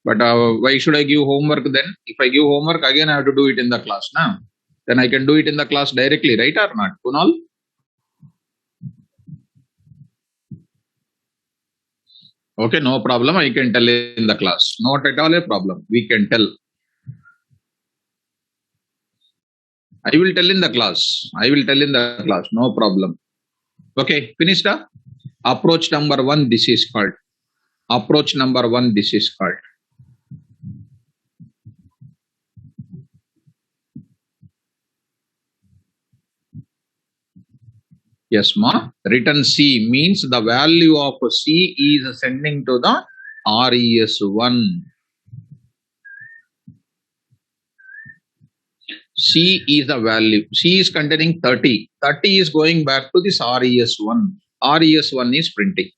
Speaker 1: But why should I give homework then? If I give homework, again I have to do it in the class. Now, then I can do it in the class directly, right or not, Kunal? Okay, no problem. I can tell in the class. Not at all a problem. We can tell. I will tell in the class. I will tell in the class. No problem. Okay, finished? Approach number 1, this is called. Approach number 1, this is called. Yes, ma. Return C means the value of C is sending to the RES1. C is the value. C is containing 30. 30 is going back to this RES1. RES1 is printing.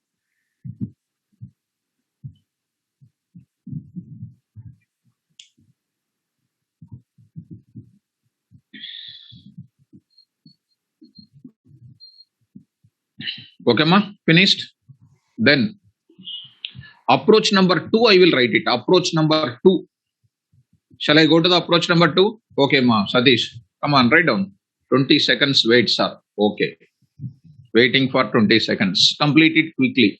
Speaker 1: Okay, ma? Finished? Then approach number 2, I will write it. Approach number 2. Shall I go to the approach number 2? Okay, ma. Satish, come on, write down. 20 seconds wait, sir. Okay. Waiting for 20 seconds. Complete it quickly.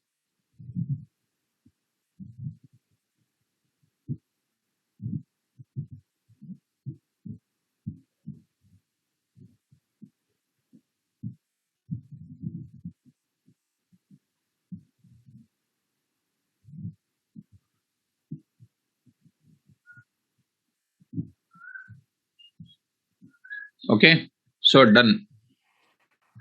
Speaker 1: Okay. So done.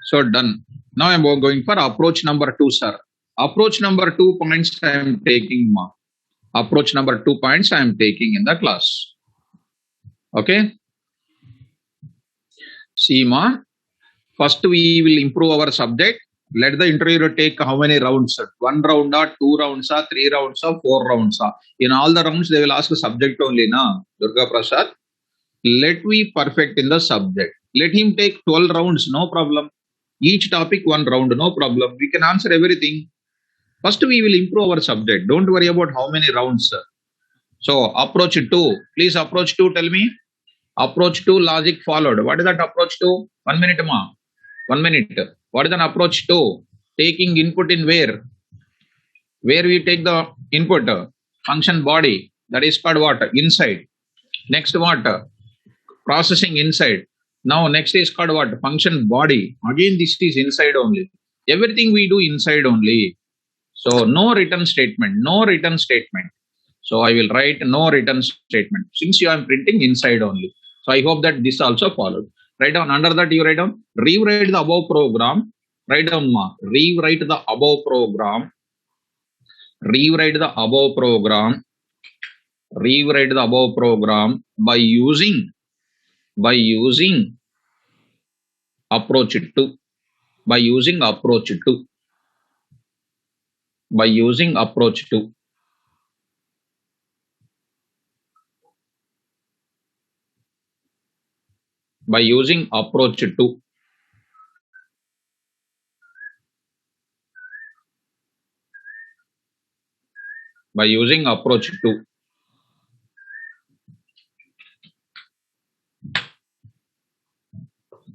Speaker 1: So done. Now I am going for approach number 2, sir. Approach number 2 points I am taking, ma. Approach number 2 points I am taking in the class. Okay. See, ma. First we will improve our subject. Let the interviewer take how many rounds? 1 round or 2 rounds or 3 rounds or 4 rounds. In all the rounds they will ask the subject only, na. Durga Prasad. Let me perfect in the subject. Let him take 12 rounds, no problem. Each topic 1 round, no problem. We can answer everything. First we will improve our subject. Don't worry about how many rounds. So approach 2. Please approach 2, tell me. Approach 2, logic followed. What is that approach 2? 1 minute, ma. 1 minute. What is an approach 2? Taking input in where? Where we take the input? Function body. That is called what? Inside. Next what? Processing inside. Now next is called what? Function body. Again this is inside only. Everything we do inside only. So no return statement. No return statement. So I will write no return statement. Since you are printing inside only. So I hope that this also followed. Write down under that you write down. Rewrite the above program. Write down ma. Rewrite the above program. Rewrite the above program. Rewrite the above program by using approach 2. By using approach 2. By using approach 2. By using approach 2. By using approach 2.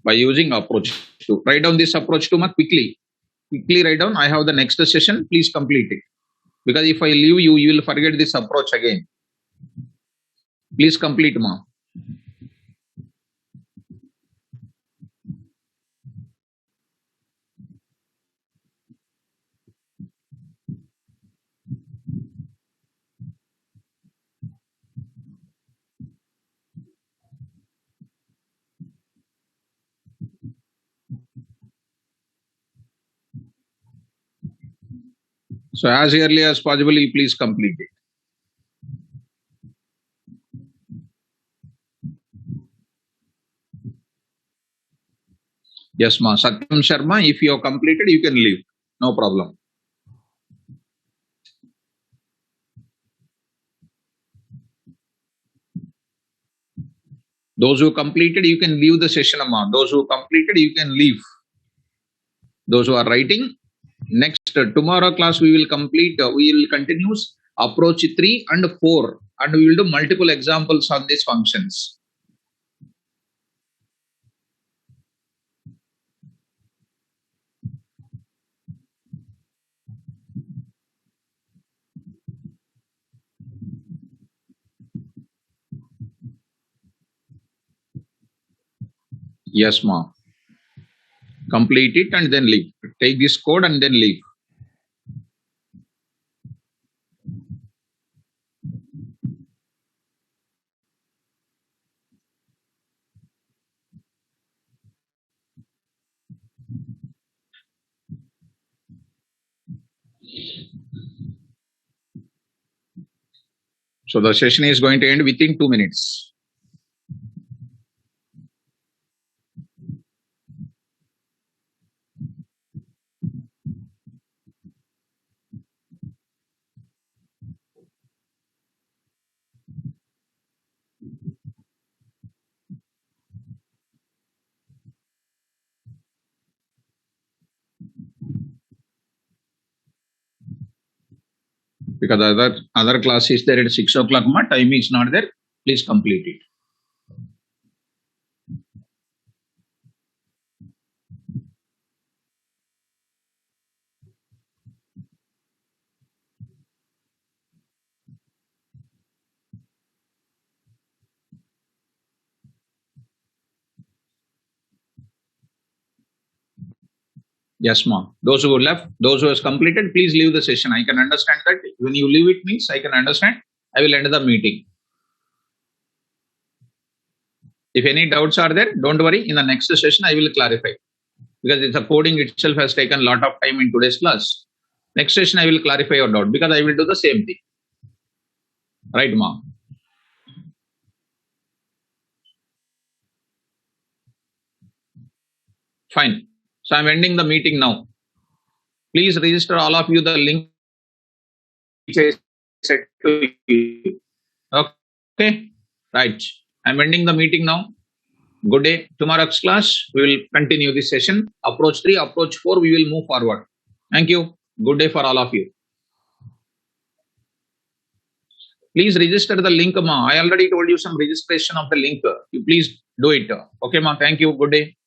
Speaker 1: By using approach 2. Write down this approach 2 ma quickly. Quickly write down. I have the next session. Please complete it. Because if I leave you, you will forget this approach again. Please complete ma. So as early as possible, you please complete it. Yes, ma. Satyam Sharma, if you have completed, you can leave. No problem. Those who completed, you can leave the session, ma. Those who completed, you can leave. Those who are writing, next tomorrow class we will complete. We will continue approach 3 and 4, and we will do multiple examples on these functions. Yes, ma. Complete it and then leave. Take this code and then leave. So the session is going to end within 2 minutes. Because other class is there at 6 o'clock, my time is not there. Please complete it. Yes, ma'am. Those who left, those who has completed, please leave the session. I can understand that. When you leave it means I can understand. I will end the meeting. If any doubts are there, don't worry. In the next session, I will clarify. Because the coding itself has taken a lot of time in today's class. Next session, I will clarify your doubt because I will do the same thing. Right, ma'am? Fine. So I'm ending the meeting now. Please register all of you the link which I said to you. Okay. Right. I'm ending the meeting now. Good day. Tomorrow's class, we will continue this session. Approach 3, approach 4, we will move forward. Thank you. Good day for all of you. Please register the link, ma. I already told you some registration of the link. You please do it. Okay, ma. Thank you. Good day.